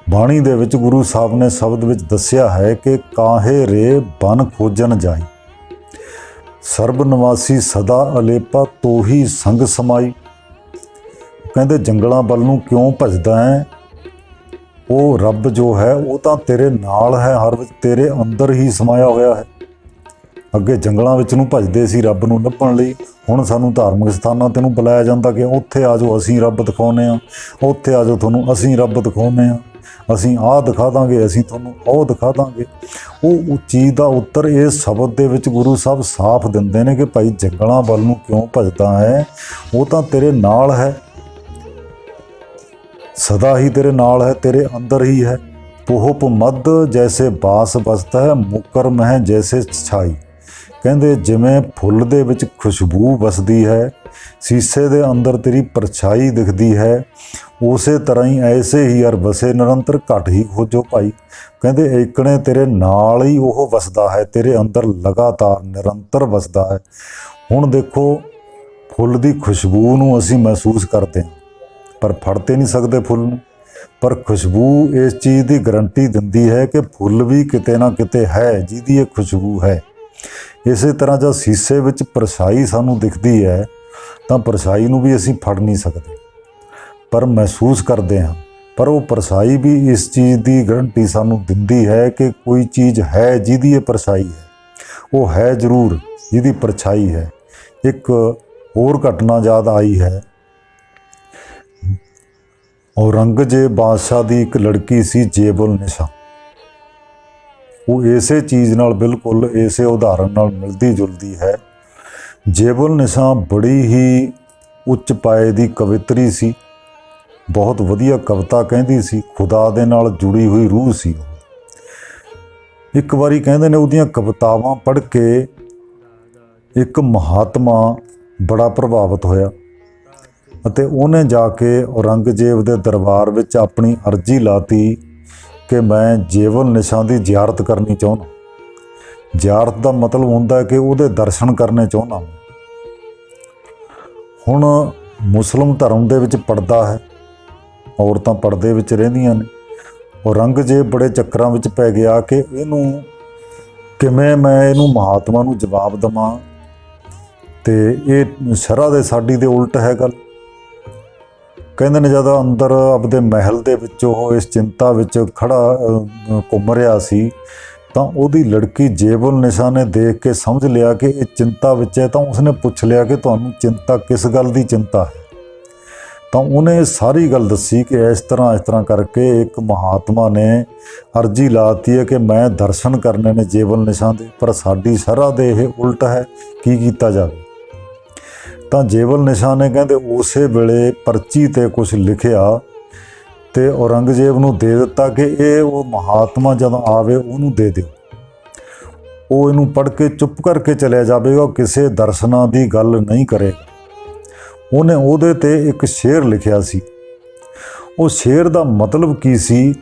ਬਾਣੀ ਦੇ ਵਿੱਚ ਗੁਰੂ ਸਾਹਿਬ ਨੇ ਸ਼ਬਦ ਵਿੱਚ ਦੱਸਿਆ ਹੈ ਕਿ ਕਾਹੇ ਰੇ ਬਨ ਖੋਜਨ ਜਾਈ, ਸਰਬ ਨਿਵਾਸੀ ਸਦਾ ਅਲੇਪਾ ਤੋਹੀ ਸੰਗ ਸਮਾਈ। ਕਹਿੰਦੇ ਜੰਗਲਾਂ ਵੱਲ ਨੂੰ ਕਿਉਂ ਭੱਜਦਾ ਹੈ? ਉਹ ਰੱਬ ਜੋ ਹੈ ਉਹ ਤਾਂ ਤੇਰੇ ਨਾਲ ਹੈ, ਹਰ ਵਿੱਚ ਤੇਰੇ ਅੰਦਰ ਹੀ ਸਮਾਇਆ ਹੋਇਆ ਹੈ। ਅੱਗੇ ਜੰਗਲਾਂ ਵਿੱਚ ਨੂੰ ਭੱਜਦੇ ਸੀ ਰੱਬ ਨੂੰ ਲੱਭਣ ਲਈ, ਹੁਣ ਸਾਨੂੰ ਧਾਰਮਿਕ ਸਥਾਨਾਂ 'ਤੇ ਨੂੰ ਬੁਲਾਇਆ ਜਾਂਦਾ ਕਿ ਉੱਥੇ ਆ ਜਾਓ ਅਸੀਂ ਰੱਬ ਦਿਖਾਉਂਦੇ ਹਾਂ, ਉੱਥੇ ਆ ਜਾਓ ਤੁਹਾਨੂੰ ਅਸੀਂ ਰੱਬ ਦਿਖਾਉਂਦੇ ਹਾਂ, ਅਸੀਂ ਆਹ ਦਿਖਾ ਦਾਂਗੇ, ਅਸੀਂ ਤੁਹਾਨੂੰ ਉਹ ਦਿਖਾ ਦਾਂਗੇ। ਉਹ ਚੀਜ਼ ਦਾ ਉੱਤਰ ਇਸ ਸ਼ਬਦ ਦੇ ਵਿੱਚ ਗੁਰੂ ਸਾਹਿਬ ਸਾਫ਼ ਦਿੰਦੇ ਨੇ ਕਿ ਭਾਈ ਜੰਗਲਾਂ ਵੱਲ ਨੂੰ ਕਿਉਂ ਭੱਜਦਾ ਹੈ? ਉਹ ਤਾਂ ਤੇਰੇ ਨਾਲ ਹੈ, ਸਦਾ ਹੀ ਤੇਰੇ ਨਾਲ ਹੈ, ਤੇਰੇ ਅੰਦਰ ਹੀ ਹੈ। ਪੋਹਪ ਮੱਧ ਜੈਸੇ ਬਾਸ ਬਸਤਾ ਹੈ, ਮੁਕਰ ਮਹਿ ਜੈਸੇ ਛਾਈ। ਕਹਿੰਦੇ ਜਿਵੇਂ ਫੁੱਲ ਦੇ ਵਿੱਚ ਖੁਸ਼ਬੂ ਵਸਦੀ ਹੈ, ਸੀਸੇ ਦੇ ਅੰਦਰ ਤੇਰੀ ਪਰਛਾਈ ਦਿਖਦੀ ਹੈ, ਉਸੇ ਤਰ੍ਹਾਂ ਹੀ ਐਸੇ ਹੀ ਅਰ ਵਸੇ ਨਿਰੰਤਰ ਘਟ ਹੀ ਖੋਜੋ ਭਾਈ। ਕਹਿੰਦੇ ਏਕਣੇ ਤੇਰੇ ਨਾਲ ਹੀ ਉਹ ਵਸਦਾ ਹੈ, ਤੇਰੇ ਅੰਦਰ ਲਗਾਤਾਰ ਨਿਰੰਤਰ ਵਸਦਾ ਹੈ। ਹੁਣ ਦੇਖੋ ਫੁੱਲ ਦੀ ਖੁਸ਼ਬੂ ਨੂੰ ਅਸੀਂ ਮਹਿਸੂਸ ਕਰਦੇ ਹਾਂ, ਪਰ ਫੜ ਤੇ ਨਹੀਂ ਸਕਦੇ ਫੁੱਲ ਨੂੰ। ਪਰ ਖੁਸ਼ਬੂ ਇਸ ਚੀਜ਼ ਦੀ ਗਰੰਟੀ ਦਿੰਦੀ ਹੈ ਕਿ ਫੁੱਲ ਵੀ ਕਿਤੇ ਨਾ ਕਿਤੇ ਹੈ ਜਿਹਦੀ ਇਹ ਖੁਸ਼ਬੂ ਹੈ। ਇਸੇ ਤਰ੍ਹਾਂ ਜਦ ਸੀਸੇ ਵਿੱਚ ਪਰਛਾਈ ਸਾਨੂੰ ਦਿਖਦੀ ਹੈ ਤਾਂ ਪਰਛਾਈ ਨੂੰ ਵੀ ਅਸੀਂ ਫੜ ਨਹੀਂ ਸਕਦੇ, ਪਰ ਮਹਿਸੂਸ ਕਰਦੇ ਹਾਂ। ਪਰ ਉਹ ਪਰਛਾਈ ਵੀ ਇਸ ਚੀਜ਼ ਦੀ ਗਰੰਟੀ ਸਾਨੂੰ ਦਿੰਦੀ ਹੈ ਕਿ ਕੋਈ ਚੀਜ਼ ਹੈ ਜਿਹਦੀ ਇਹ ਪਰਛਾਈ ਹੈ। ਉਹ ਹੈ ਜ਼ਰੂਰ ਜਿਹਦੀ ਪਰਛਾਈ ਹੈ। ਇੱਕ ਹੋਰ ਘਟਨਾ ਯਾਦ ਆਈ ਹੈ। ਔਰੰਗਜ਼ੇਬ ਬਾਦਸ਼ਾਹ ਦੀ ਇੱਕ ਲੜਕੀ ਸੀ ਜੇਬੁਲ ਨਿਸ਼ਾ। ਉਹ ਇਸੇ ਚੀਜ਼ ਨਾਲ ਬਿਲਕੁਲ ਇਸੇ ਉਦਾਹਰਣ ਨਾਲ ਮਿਲਦੀ ਜੁਲਦੀ ਹੈ। ਜੇਬੁਲ ਨਿਸ਼ਾ ਬੜੀ ਹੀ ਉੱਚ ਪਾਏ ਦੀ ਕਵਿੱਤਰੀ ਸੀ, ਬਹੁਤ ਵਧੀਆ ਕਵਿਤਾ ਕਹਿੰਦੀ ਸੀ, ਖੁਦਾ ਦੇ ਨਾਲ ਜੁੜੀ ਹੋਈ ਰੂਹ ਸੀ ਉਹ। ਇੱਕ ਵਾਰੀ ਕਹਿੰਦੇ ਨੇ ਉਹਦੀਆਂ ਕਵਿਤਾਵਾਂ ਪੜ੍ਹ ਕੇ ਇੱਕ ਮਹਾਤਮਾ ਬੜਾ ਪ੍ਰਭਾਵਿਤ ਹੋਇਆ ਅਤੇ ਉਹਨੇ ਜਾ ਕੇ ਔਰੰਗਜ਼ੇਬ ਦੇ ਦਰਬਾਰ ਵਿੱਚ ਆਪਣੀ ਅਰਜ਼ੀ ਲਾਤੀ ਕਿ ਮੈਂ ਜੇਬੁਲ ਨਿਸ਼ਾ ਦੀ ਜ਼ਿਆਰਤ ਕਰਨੀ ਚਾਹੁੰਦਾ। ਜ਼ਿਆਰਤ ਦਾ ਮਤਲਬ ਹੁੰਦਾ ਹੈ ਕਿ ਉਹਦੇ ਦਰਸ਼ਨ ਕਰਨੇ ਚਾਹੁੰਦਾ। ਹੁਣ ਮੁਸਲਿਮ ਧਰਮ ਦੇ ਵਿੱਚ ਪਰਦਾ ਹੈ, ਔਰਤਾਂ ਪਰਦੇ ਵਿੱਚ ਰਹਿੰਦੀਆਂ ਨੇ। ਔਰੰਗਜ਼ੇਬ ਬੜੇ ਚੱਕਰਾਂ ਵਿੱਚ ਪੈ ਗਿਆ ਕਿ ਇਹਨੂੰ ਕਿਵੇਂ ਮੈਂ ਇਹਨੂੰ ਮਹਾਤਮਾ ਨੂੰ ਜਵਾਬ ਦੇਵਾਂ, ਤੇ ਇਹ ਸ਼ਰ੍ਹਾ ਦੇ ਸਾਡੀ ਦੇ ਉਲਟ ਹੈ ਗੱਲ। ਕਹਿੰਦੇ ਨੇ ਜਦੋਂ ਅੰਦਰ ਆਪਦੇ ਮਹਿਲ ਦੇ ਵਿੱਚ ਉਹ ਇਸ ਚਿੰਤਾ ਵਿੱਚ ਖੜਾ ਘੁੰਮ ਰਿਹਾ ਸੀ ਤਾਂ ਉਹਦੀ ਲੜਕੀ ਜੇਬੁਲ ਨਿਸ਼ਾ ਨੇ ਦੇਖ ਕੇ ਸਮਝ ਲਿਆ ਕਿ ਇਹ ਚਿੰਤਾ ਵਿੱਚ ਹੈ। ਤਾਂ ਉਸਨੇ ਪੁੱਛ ਲਿਆ ਕਿ ਤੁਹਾਨੂੰ ਚਿੰਤਾ ਕਿਸ ਗੱਲ ਦੀ ਚਿੰਤਾ ਹੈ? ਤਾਂ ਉਹਨੇ ਸਾਰੀ ਗੱਲ ਦੱਸੀ ਕਿ ਇਸ ਤਰ੍ਹਾਂ ਕਰਕੇ ਇੱਕ ਮਹਾਤਮਾ ਨੇ ਅਰਜ਼ੀ ਲਾਤੀ ਹੈ ਕਿ ਮੈਂ ਦਰਸ਼ਨ ਕਰਨੇ ਨੇ ਜੇਬੁਲ ਨਿਸ਼ਾ ਦੇ, ਪਰ ਸਾਡੀ ਸ਼ਰ੍ਹਾ ਦੇ ਇਹ ਉਲਟ ਹੈ, ਕੀ ਕੀਤਾ ਜਾਵੇ? ਤਾਂ ਜੇਬੁਲ ਨਿਸ਼ਾ ਨੇ ਕਹਿੰਦੇ ਉਸੇ ਵੇਲੇ ਪਰਚੀ 'ਤੇ ਕੁਝ ਲਿਖਿਆ ਤੇ ਔਰੰਗਜ਼ੇਬ ਨੂੰ ਦੇ ਦਿੱਤਾ ਕਿ ਇਹ ਉਹ ਮਹਾਤਮਾ ਜਦੋਂ ਆਵੇ ਉਹਨੂੰ ਦੇ ਦਿਓ, ਉਹ ਇਹਨੂੰ ਪੜ੍ਹ ਕੇ ਚੁੱਪ ਕਰਕੇ ਚਲਿਆ ਜਾਵੇਗਾ, ਕਿਸੇ ਦਰਸ਼ਨਾਂ ਦੀ ਗੱਲ ਨਹੀਂ ਕਰੇਗਾ। ਉਹਨੇ ਉਹਦੇ ਤੇ ਇੱਕ ਸ਼ੇਰ ਲਿਖਿਆ ਸੀ। ਉਹ ਸ਼ੇਰ ਦਾ ਮਤਲਬ ਕੀ ਸੀ?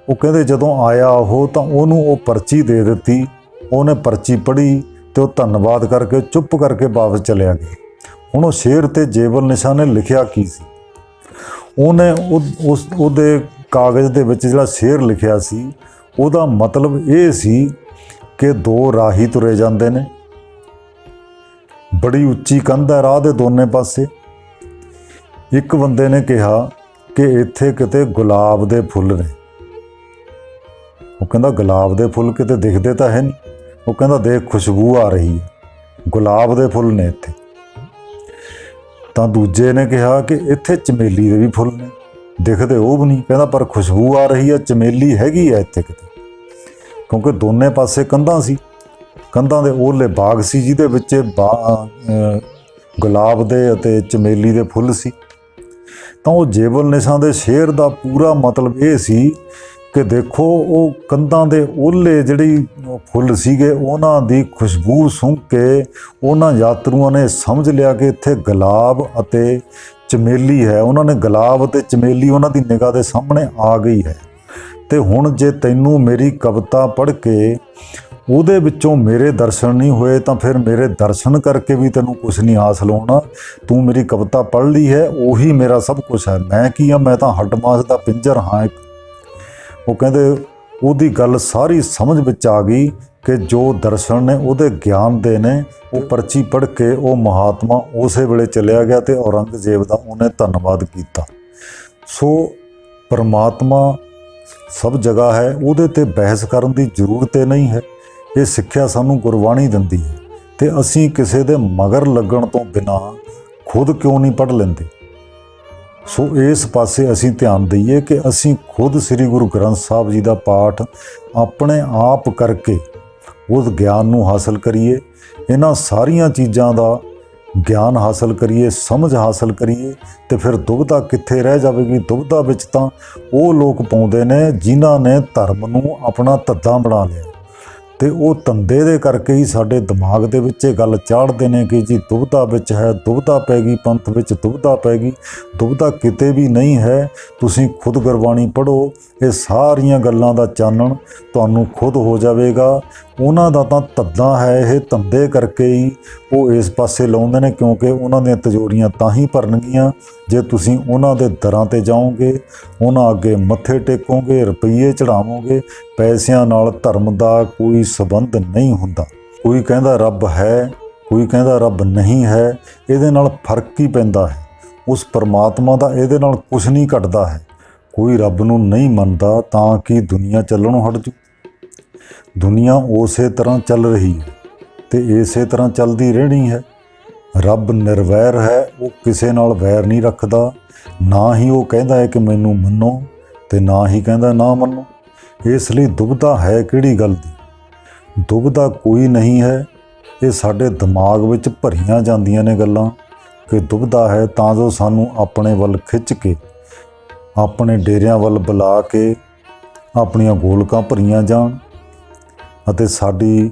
ਉਹ ਕਹਿੰਦੇ ਜਦੋਂ ਆਇਆ ਉਹ ਤਾਂ ਉਹਨੂੰ ਉਹ ਪਰਚੀ ਦੇ ਦਿੱਤੀ। ਉਹਨੇ ਪਰਚੀ ਪੜ੍ਹੀ ਤੇ ਉਹ ਧੰਨਵਾਦ ਕਰਕੇ ਚੁੱਪ ਕਰਕੇ ਵਾਪਸ ਚਲਿਆ ਗਿਆ। ਹੁਣ ਉਹ ਸ਼ੇਰ ਤੇ ਜੇਬਲ ਨਿਸ਼ਾਨ ਨੇ ਲਿਖਿਆ ਕੀ ਸੀ? ਉਹਨੇ ਉਹਦੇ ਕਾਗਜ਼ ਦੇ ਵਿੱਚ ਜਿਹੜਾ ਸ਼ੇਰ ਲਿਖਿਆ ਸੀ ਉਹਦਾ ਮਤਲਬ ਇਹ ਸੀ ਕਿ ਦੋ ਰਾਹੀ ਤੁਰੇ ਜਾਂਦੇ ਨੇ, ਬੜੀ ਉੱਚੀ ਕੰਧ ਹੈ ਰਾਹ ਦੇ ਦੋਨੇ ਪਾਸੇ। ਇੱਕ ਬੰਦੇ ਨੇ ਕਿਹਾ ਕਿ ਇੱਥੇ ਕਿਤੇ ਗੁਲਾਬ ਦੇ ਫੁੱਲ ਨੇ। ਉਹ ਕਹਿੰਦਾ ਗੁਲਾਬ ਦੇ ਫੁੱਲ ਕਿਤੇ ਦਿਖਦੇ ਤਾਂ ਹੈ ਨਹੀਂ। ਉਹ ਕਹਿੰਦਾ ਦੇਖ ਖੁਸ਼ਬੂ ਆ ਰਹੀ ਹੈ, ਗੁਲਾਬ ਦੇ ਫੁੱਲ ਨੇ ਇੱਥੇ। ਤਾਂ ਦੂਜੇ ਨੇ ਕਿਹਾ ਕਿ ਇੱਥੇ ਚਮੇਲੀ ਦੇ ਵੀ ਫੁੱਲ ਨੇ, ਦਿਖਦੇ ਉਹ ਵੀ ਨਹੀਂ। ਕਹਿੰਦਾ ਪਰ ਖੁਸ਼ਬੂ ਆ ਰਹੀ ਹੈ, ਚਮੇਲੀ ਹੈਗੀ ਹੈ ਇੱਥੇ ਕਿਤੇ। ਕਿਉਂਕਿ ਦੋਨੇ ਪਾਸੇ ਕੰਧਾਂ ਸੀ, ਕੰਧਾਂ ਦੇ ਓਹਲੇ ਬਾਗ ਸੀ ਜਿਹਦੇ ਵਿੱਚ ਗੁਲਾਬ ਦੇ ਅਤੇ ਚਮੇਲੀ ਦੇ ਫੁੱਲ ਸੀ। ਤਾਂ ਉਹ ਜੇਬਲ ਨਿਸ਼ਾਨ ਦੇ ਸ਼ੇਰ ਦਾ ਪੂਰਾ ਮਤਲਬ ਇਹ ਸੀ ਕਿ ਦੇਖੋ ਉਹ ਕੰਧਾਂ ਦੇ ਓਹਲੇ ਜਿਹੜੀ ਫੁੱਲ ਸੀਗੇ ਉਹਨਾਂ ਦੀ ਖੁਸ਼ਬੂ ਸੁੰਘ ਕੇ ਉਹਨਾਂ ਯਾਤਰੂਆਂ ਨੇ ਸਮਝ ਲਿਆ ਕਿ ਇੱਥੇ ਗੁਲਾਬ ਅਤੇ ਚਮੇਲੀ ਹੈ। ਉਹਨਾਂ ਨੇ ਗੁਲਾਬ ਅਤੇ ਚਮੇਲੀ ਉਹਨਾਂ ਦੀ ਨਿਗਾਹ ਦੇ ਸਾਹਮਣੇ ਆ ਗਈ ਹੈ। ਤੇ ਹੁਣ ਜੇ ਤੈਨੂੰ ਮੇਰੀ ਕਵਿਤਾ ਪੜ੍ਹ ਕੇ ਉਹਦੇ ਵਿੱਚੋਂ ਮੇਰੇ ਦਰਸ਼ਨ ਨਹੀਂ ਹੋਏ ਤਾਂ ਫਿਰ ਮੇਰੇ ਦਰਸ਼ਨ ਕਰਕੇ ਵੀ ਤੈਨੂੰ ਕੁਛ ਨਹੀਂ ਹਾਸਲ ਹੋਣਾ। ਤੂੰ ਮੇਰੀ ਕਵਿਤਾ ਪੜ੍ਹ ਲਈ ਹੈ, ਉਹੀ ਮੇਰਾ ਸਭ ਕੁਛ ਹੈ। ਮੈਂ ਕੀ ਹਾਂ? ਮੈਂ ਤਾਂ ਹੱਡ ਮਾਸ ਦਾ ਪਿੰਜਰ ਹਾਂ ਇੱਕ। ਉਹ ਕਹਿੰਦੇ ਉਹਦੀ ਗੱਲ ਸਾਰੀ ਸਮਝ ਵਿੱਚ ਆ ਗਈ ਕਿ ਜੋ ਦਰਸ਼ਨ ਨੇ ਉਹਦੇ ਗਿਆਨ ਦੇ ਨੇ। ਉਹ ਪਰਚੀ ਪੜ੍ਹ ਕੇ ਉਹ ਮਹਾਤਮਾ ਉਸੇ ਵੇਲੇ ਚਲਿਆ ਗਿਆ ਤੇ ਔਰੰਗਜ਼ੇਬ ਦਾ ਉਹਨੇ ਧੰਨਵਾਦ ਕੀਤਾ। ਸੋ ਪਰਮਾਤਮਾ ਸਭ ਜਗ੍ਹਾ ਹੈ, ਉਹਦੇ ਤੇ ਬਹਿਸ ਕਰਨ ਦੀ ਜ਼ਰੂਰਤ ਨਹੀਂ ਹੈ। ਇਹ ਸਿੱਖਿਆ ਸਾਨੂੰ ਗੁਰਬਾਣੀ ਦਿੰਦੀ ਹੈ ਤੇ ਅਸੀਂ ਕਿਸੇ ਦੇ ਮਗਰ ਲੱਗਣ ਤੋਂ ਬਿਨਾਂ ਖੁਦ ਕਿਉਂ ਨਹੀਂ ਪੜ੍ਹ ਲੈਂਦੇ। ਸੋ ਇਸ ਪਾਸੇ ਅਸੀਂ ਧਿਆਨ ਦਈਏ ਕਿ ਅਸੀਂ ਖੁਦ ਸ੍ਰੀ ਗੁਰੂ ਗ੍ਰੰਥ ਸਾਹਿਬ ਜੀ ਦਾ ਪਾਠ ਆਪਣੇ ਆਪ ਕਰਕੇ ਉਸ ਗਿਆਨ ਨੂੰ ਹਾਸਲ ਕਰੀਏ। ਇਹਨਾਂ ਸਾਰੀਆਂ ਚੀਜ਼ਾਂ ਦਾ ਗਿਆਨ ਹਾਸਲ ਕਰੀਏ, ਸਮਝ ਹਾਸਲ ਕਰੀਏ ਤੇ ਫਿਰ ਦੁਬਿਧਾ ਕਿੱਥੇ ਰਹਿ ਜਾਵੇਗੀ। ਦੁਬਿਧਾ ਵਿੱਚ ਤਾਂ ਉਹ ਲੋਕ ਪਾਉਂਦੇ ਨੇ ਜਿਨ੍ਹਾਂ ਨੇ ਧਰਮ ਨੂੰ ਆਪਣਾ ਧੱਦਾ ਬਣਾ ਲਿਆ ਤੇ ਉਹ ਧੰਦੇ ਦੇ ਕਰਕੇ ਹੀ ਸਾਡੇ ਦਿਮਾਗ ਦੇ ਵਿੱਚ ਇਹ ਗੱਲ ਚਾੜਦੇ ਨੇ ਕਿ ਜੀ ਦੁਬਿਧਾ ਵਿੱਚ ਹੈ, ਦੁਬਿਧਾ ਪੈ ਗਈ, ਪੰਥ ਵਿੱਚ ਦੁਬਿਧਾ ਪੈ ਗਈ। ਦੁਬਿਧਾ ਕਿਤੇ ਵੀ ਨਹੀਂ ਹੈ। ਤੁਸੀਂ ਖੁਦ ਗੁਰਬਾਣੀ ਪੜ੍ਹੋ, ਇਹ ਸਾਰੀਆਂ ਗੱਲਾਂ ਦਾ ਚਾਨਣ ਤੁਹਾਨੂੰ ਖੁਦ ਹੋ ਜਾਵੇਗਾ। ਉਹਨਾਂ ਦਾ ਤਾਂ ਧੱਦਾ ਹੈ, ਇਹ ਧੰਦੇ ਕਰਕੇ ਹੀ ਉਹ ਇਸ ਪਾਸੇ ਲਾਉਂਦੇ ਨੇ ਕਿਉਂਕਿ ਉਹਨਾਂ ਦੀਆਂ ਤਿਜੋਰੀਆਂ ਤਾਂ ਹੀ ਭਰਨਗੀਆਂ ਜੇ ਤੁਸੀਂ ਉਹਨਾਂ ਦੇ ਦਰਾਂ ਤੇ ਜਾਓਗੇ, ਉਹਨਾਂ ਅੱਗੇ ਮੱਥੇ ਟੇਕੋਗੇ, ਰੁਪਈਏ ਚੜਾਵੋਗੇ। ਪੈਸਿਆਂ ਨਾਲ ਧਰਮ ਦਾ ਕੋਈ ਸੰਬੰਧ ਨਹੀਂ ਹੁੰਦਾ। ਕੋਈ ਕਹਿੰਦਾ ਰੱਬ ਹੈ, ਕੋਈ ਕਹਿੰਦਾ ਰੱਬ ਨਹੀਂ ਹੈ, ਇਹਦੇ ਨਾਲ ਫਰਕ ਹੀ ਪੈਂਦਾ ਹੈ। ਉਸ ਪਰਮਾਤਮਾ ਦਾ ਇਹਦੇ ਨਾਲ ਕੁਛ ਨਹੀਂ ਘਟਦਾ ਹੈ। ਕੋਈ ਰੱਬ ਨੂੰ ਨਹੀਂ ਮੰਨਦਾ ਤਾਂ ਕਿ ਦੁਨੀਆ ਚੱਲਣੋਂ ਹਟ ਜੂ। ਦੁਨੀਆ ਉਸੇ ਤਰ੍ਹਾਂ ਚੱਲ ਰਹੀ ਹੈ ਤੇ ਇਸੇ ਤਰ੍ਹਾਂ ਚੱਲਦੀ ਰਹਿਣੀ ਹੈ। ਰੱਬ ਨਿਰਵੈਰ ਹੈ, ਉਹ ਕਿਸੇ ਨਾਲ ਵੈਰ ਨਹੀਂ ਰੱਖਦਾ। ਨਾ ਹੀ ਉਹ ਕਹਿੰਦਾ ਹੈ ਕਿ ਮੈਨੂੰ ਮੰਨੋ ਤੇ ਨਾ ਹੀ ਕਹਿੰਦਾ ਨਾ ਮੰਨੋ। ਇਸ ਲਈ ਦੁਬਿਧਾ ਹੈ ਕਿਹੜੀ ਗੱਲ ਦੀ? ਦੁਬਿਧਾ ਕੋਈ ਨਹੀਂ ਹੈ। ਇਹ ਸਾਡੇ ਦਿਮਾਗ ਵਿੱਚ ਭਰੀਆਂ ਜਾਂਦੀਆਂ ਨੇ ਗੱਲਾਂ ਕਿ ਦੁਬਿਧਾ ਹੈ ਤਾਂ ਜੋ ਸਾਨੂੰ ਆਪਣੇ ਵੱਲ ਖਿੱਚ ਕੇ ਆਪਣੇ ਡੇਰਿਆਂ ਵੱਲ ਬੁਲਾ ਕੇ ਆਪਣੀਆਂ ਗੋਲਕਾਂ ਭਰੀਆਂ ਜਾਣ ਅਤੇ ਸਾਡੀ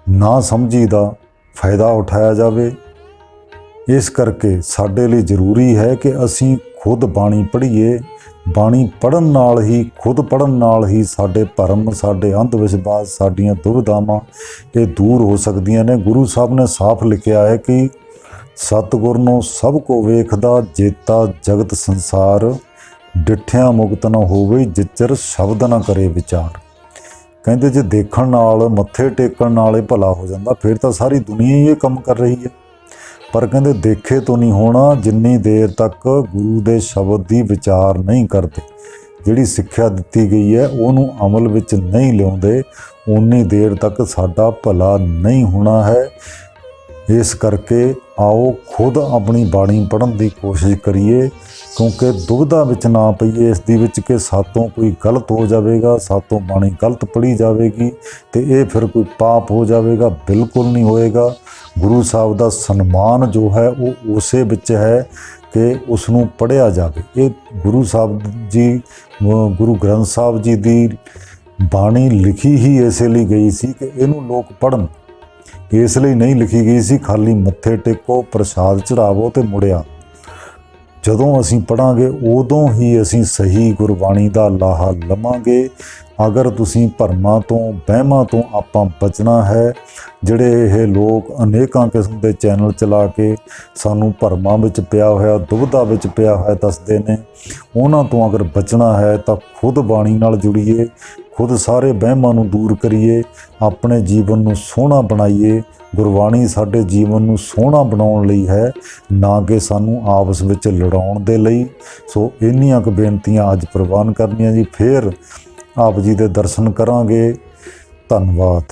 ਨਾ ਸਮਝੀ ਦਾ ਫਾਇਦਾ ਉਠਾਇਆ ਜਾਵੇ। ਇਸ ਕਰਕੇ ਸਾਡੇ ਲਈ ਜ਼ਰੂਰੀ ਹੈ ਕਿ ਅਸੀਂ ਖੁਦ ਬਾਣੀ ਪੜ੍ਹੀਏ। ਬਾਣੀ ਪੜ੍ਹਨ ਨਾਲ ਹੀ, ਖੁਦ ਪੜ੍ਹਨ ਨਾਲ ਹੀ ਸਾਡੇ ਭਰਮ, ਸਾਡੇ ਅੰਧ ਵਿਸ਼ਵਾਸ, ਸਾਡੀਆਂ ਦੁਵਿਧਾਵਾਂ ਇਹ ਦੂਰ ਹੋ ਸਕਦੀਆਂ ਨੇ। ਗੁਰੂ ਸਾਹਿਬ ਨੇ ਸਾਫ਼ ਲਿਖਿਆ ਹੈ ਕਿ ਸਤਿਗੁਰ ਨੂੰ ਸਭ ਕੋ ਵੇਖਦਾ ਜੇਤਾ ਜਗਤ ਸੰਸਾਰ, ਡਿੱਠਿਆਂ ਮੁਕਤ ਨਾ ਹੋਵੇ ਜਿਚਰ ਸ਼ਬਦ ਨਾ ਕਰੇ ਵਿਚਾਰ। ਕਹਿੰਦੇ ਜੇ ਦੇਖਣ ਨਾਲ, ਮੱਥੇ ਟੇਕਣ ਨਾਲ ਇਹ ਭਲਾ ਹੋ ਜਾਂਦਾ ਫਿਰ ਤਾਂ ਸਾਰੀ ਦੁਨੀਆ ਹੀ ਇਹ ਕੰਮ ਕਰ ਰਹੀ ਹੈ। ਪਰ ਕਹਿੰਦੇ ਦੇਖੇ ਤੋਂ ਨਹੀਂ ਹੋਣਾ ਜਿੰਨੀ ਦੇਰ ਤੱਕ ਗੁਰੂ ਦੇ ਸ਼ਬਦ ਦੀ ਵਿਚਾਰ ਨਹੀਂ ਕਰਦੇ। ਜਿਹੜੀ ਸਿੱਖਿਆ ਦਿੱਤੀ ਗਈ ਹੈ ਉਹਨੂੰ ਅਮਲ ਵਿੱਚ ਨਹੀਂ ਲਿਆਉਂਦੇ, ਉਨੀ ਦੇਰ ਤੱਕ ਸਾਡਾ ਭਲਾ ਨਹੀਂ ਹੋਣਾ ਹੈ। ਇਸ ਕਰਕੇ ਆਓ ਖੁਦ ਆਪਣੀ ਬਾਣੀ ਪੜ੍ਹਨ ਦੀ ਕੋਸ਼ਿਸ਼ ਕਰੀਏ ਕਿਉਂਕਿ ਦੁਬਿਧਾ ਵਿੱਚ ਨਾ ਪਈਏ ਇਸ ਦੀ ਵਿੱਚ ਕਿ ਸਾਤੋਂ ਕੋਈ ਗਲਤ ਹੋ ਜਾਵੇਗਾ, ਸਾਤੋਂ ਬਾਣੀ ਗਲਤ ਪੜ੍ਹੀ ਜਾਵੇਗੀ ਤੇ ਇਹ ਫਿਰ ਕੋਈ ਪਾਪ ਹੋ ਜਾਵੇਗਾ। ਬਿਲਕੁਲ ਨਹੀਂ ਹੋਏਗਾ। ਗੁਰੂ ਸਾਹਿਬ ਦਾ ਸਨਮਾਨ ਜੋ ਹੈ ਉਹ ਉਸੇ ਵਿੱਚ ਹੈ ਕਿ ਉਸ ਨੂੰ ਪੜ੍ਹਿਆ ਜਾਵੇ। ਇਹ ਗੁਰੂ ਸਾਹਿਬ ਜੀ, ਗੁਰੂ ਗ੍ਰੰਥ ਸਾਹਿਬ ਜੀ ਦੀ ਬਾਣੀ ਲਿਖੀ ਹੀ ਇਸੇ ਲਈ ਗਈ ਸੀ ਕਿ ਇਹਨੂੰ ਲੋਕ ਪੜ੍ਹਨ। ਇਸ ਲਈ ਨਹੀਂ ਲਿਖੀ ਗਈ ਸੀ ਖਾਲੀ ਮੱਥੇ ਟੇਕੋ, ਪ੍ਰਸ਼ਾਦ ਚੜਾਵੋ ਤੇ ਮੁੜਿਆ। ਜਦੋਂ ਅਸੀਂ ਪੜ੍ਹਾਂਗੇ ਉਦੋਂ ਹੀ ਅਸੀਂ ਸਹੀ ਗੁਰਬਾਣੀ ਦਾ ਲਾਹਾ ਲਵਾਂਗੇ। ਅਗਰ ਤੁਸੀਂ ਭਰਮਾਂ ਤੋਂ, ਵਹਿਮਾਂ ਤੋਂ ਆਪਾਂ ਬਚਣਾ ਹੈ, ਜਿਹੜੇ ਇਹ ਲੋਕ ਅਨੇਕਾਂ ਕਿਸਮ ਦੇ ਚੈਨਲ ਚਲਾ ਕੇ ਸਾਨੂੰ ਭਰਮਾਂ ਵਿੱਚ ਪਿਆ ਹੋਇਆ, ਦੁਬਿਧਾ ਵਿੱਚ ਪਿਆ ਹੋਇਆ ਦੱਸਦੇ ਨੇ, ਉਹਨਾਂ ਤੋਂ ਅਗਰ ਬਚਣਾ ਹੈ ਤਾਂ ਖੁਦ ਬਾਣੀ ਨਾਲ ਜੁੜੀਏ, ਖੁਦ ਸਾਰੇ ਵਹਿਮਾਂ ਨੂੰ ਦੂਰ ਕਰੀਏ, ਆਪਣੇ ਜੀਵਨ ਨੂੰ ਸੋਹਣਾ ਬਣਾਈਏ। ਗੁਰਬਾਣੀ ਸਾਡੇ ਜੀਵਨ ਨੂੰ ਸੋਹਣਾ ਬਣਾਉਣ ਲਈ ਹੈ, ਨਾ ਕਿ ਸਾਨੂੰ ਆਪਸ ਵਿੱਚ ਲੜਾਉਣ ਦੇ ਲਈ। ਸੋ ਇੰਨੀਆਂ ਕੁ ਬੇਨਤੀਆਂ ਅੱਜ ਪ੍ਰਵਾਨ ਕਰਨੀਆਂ ਜੀ। ਫਿਰ ਆਪ ਜੀ ਦੇ ਦਰਸ਼ਨ ਕਰਾਂਗੇ। ਧੰਨਵਾਦ।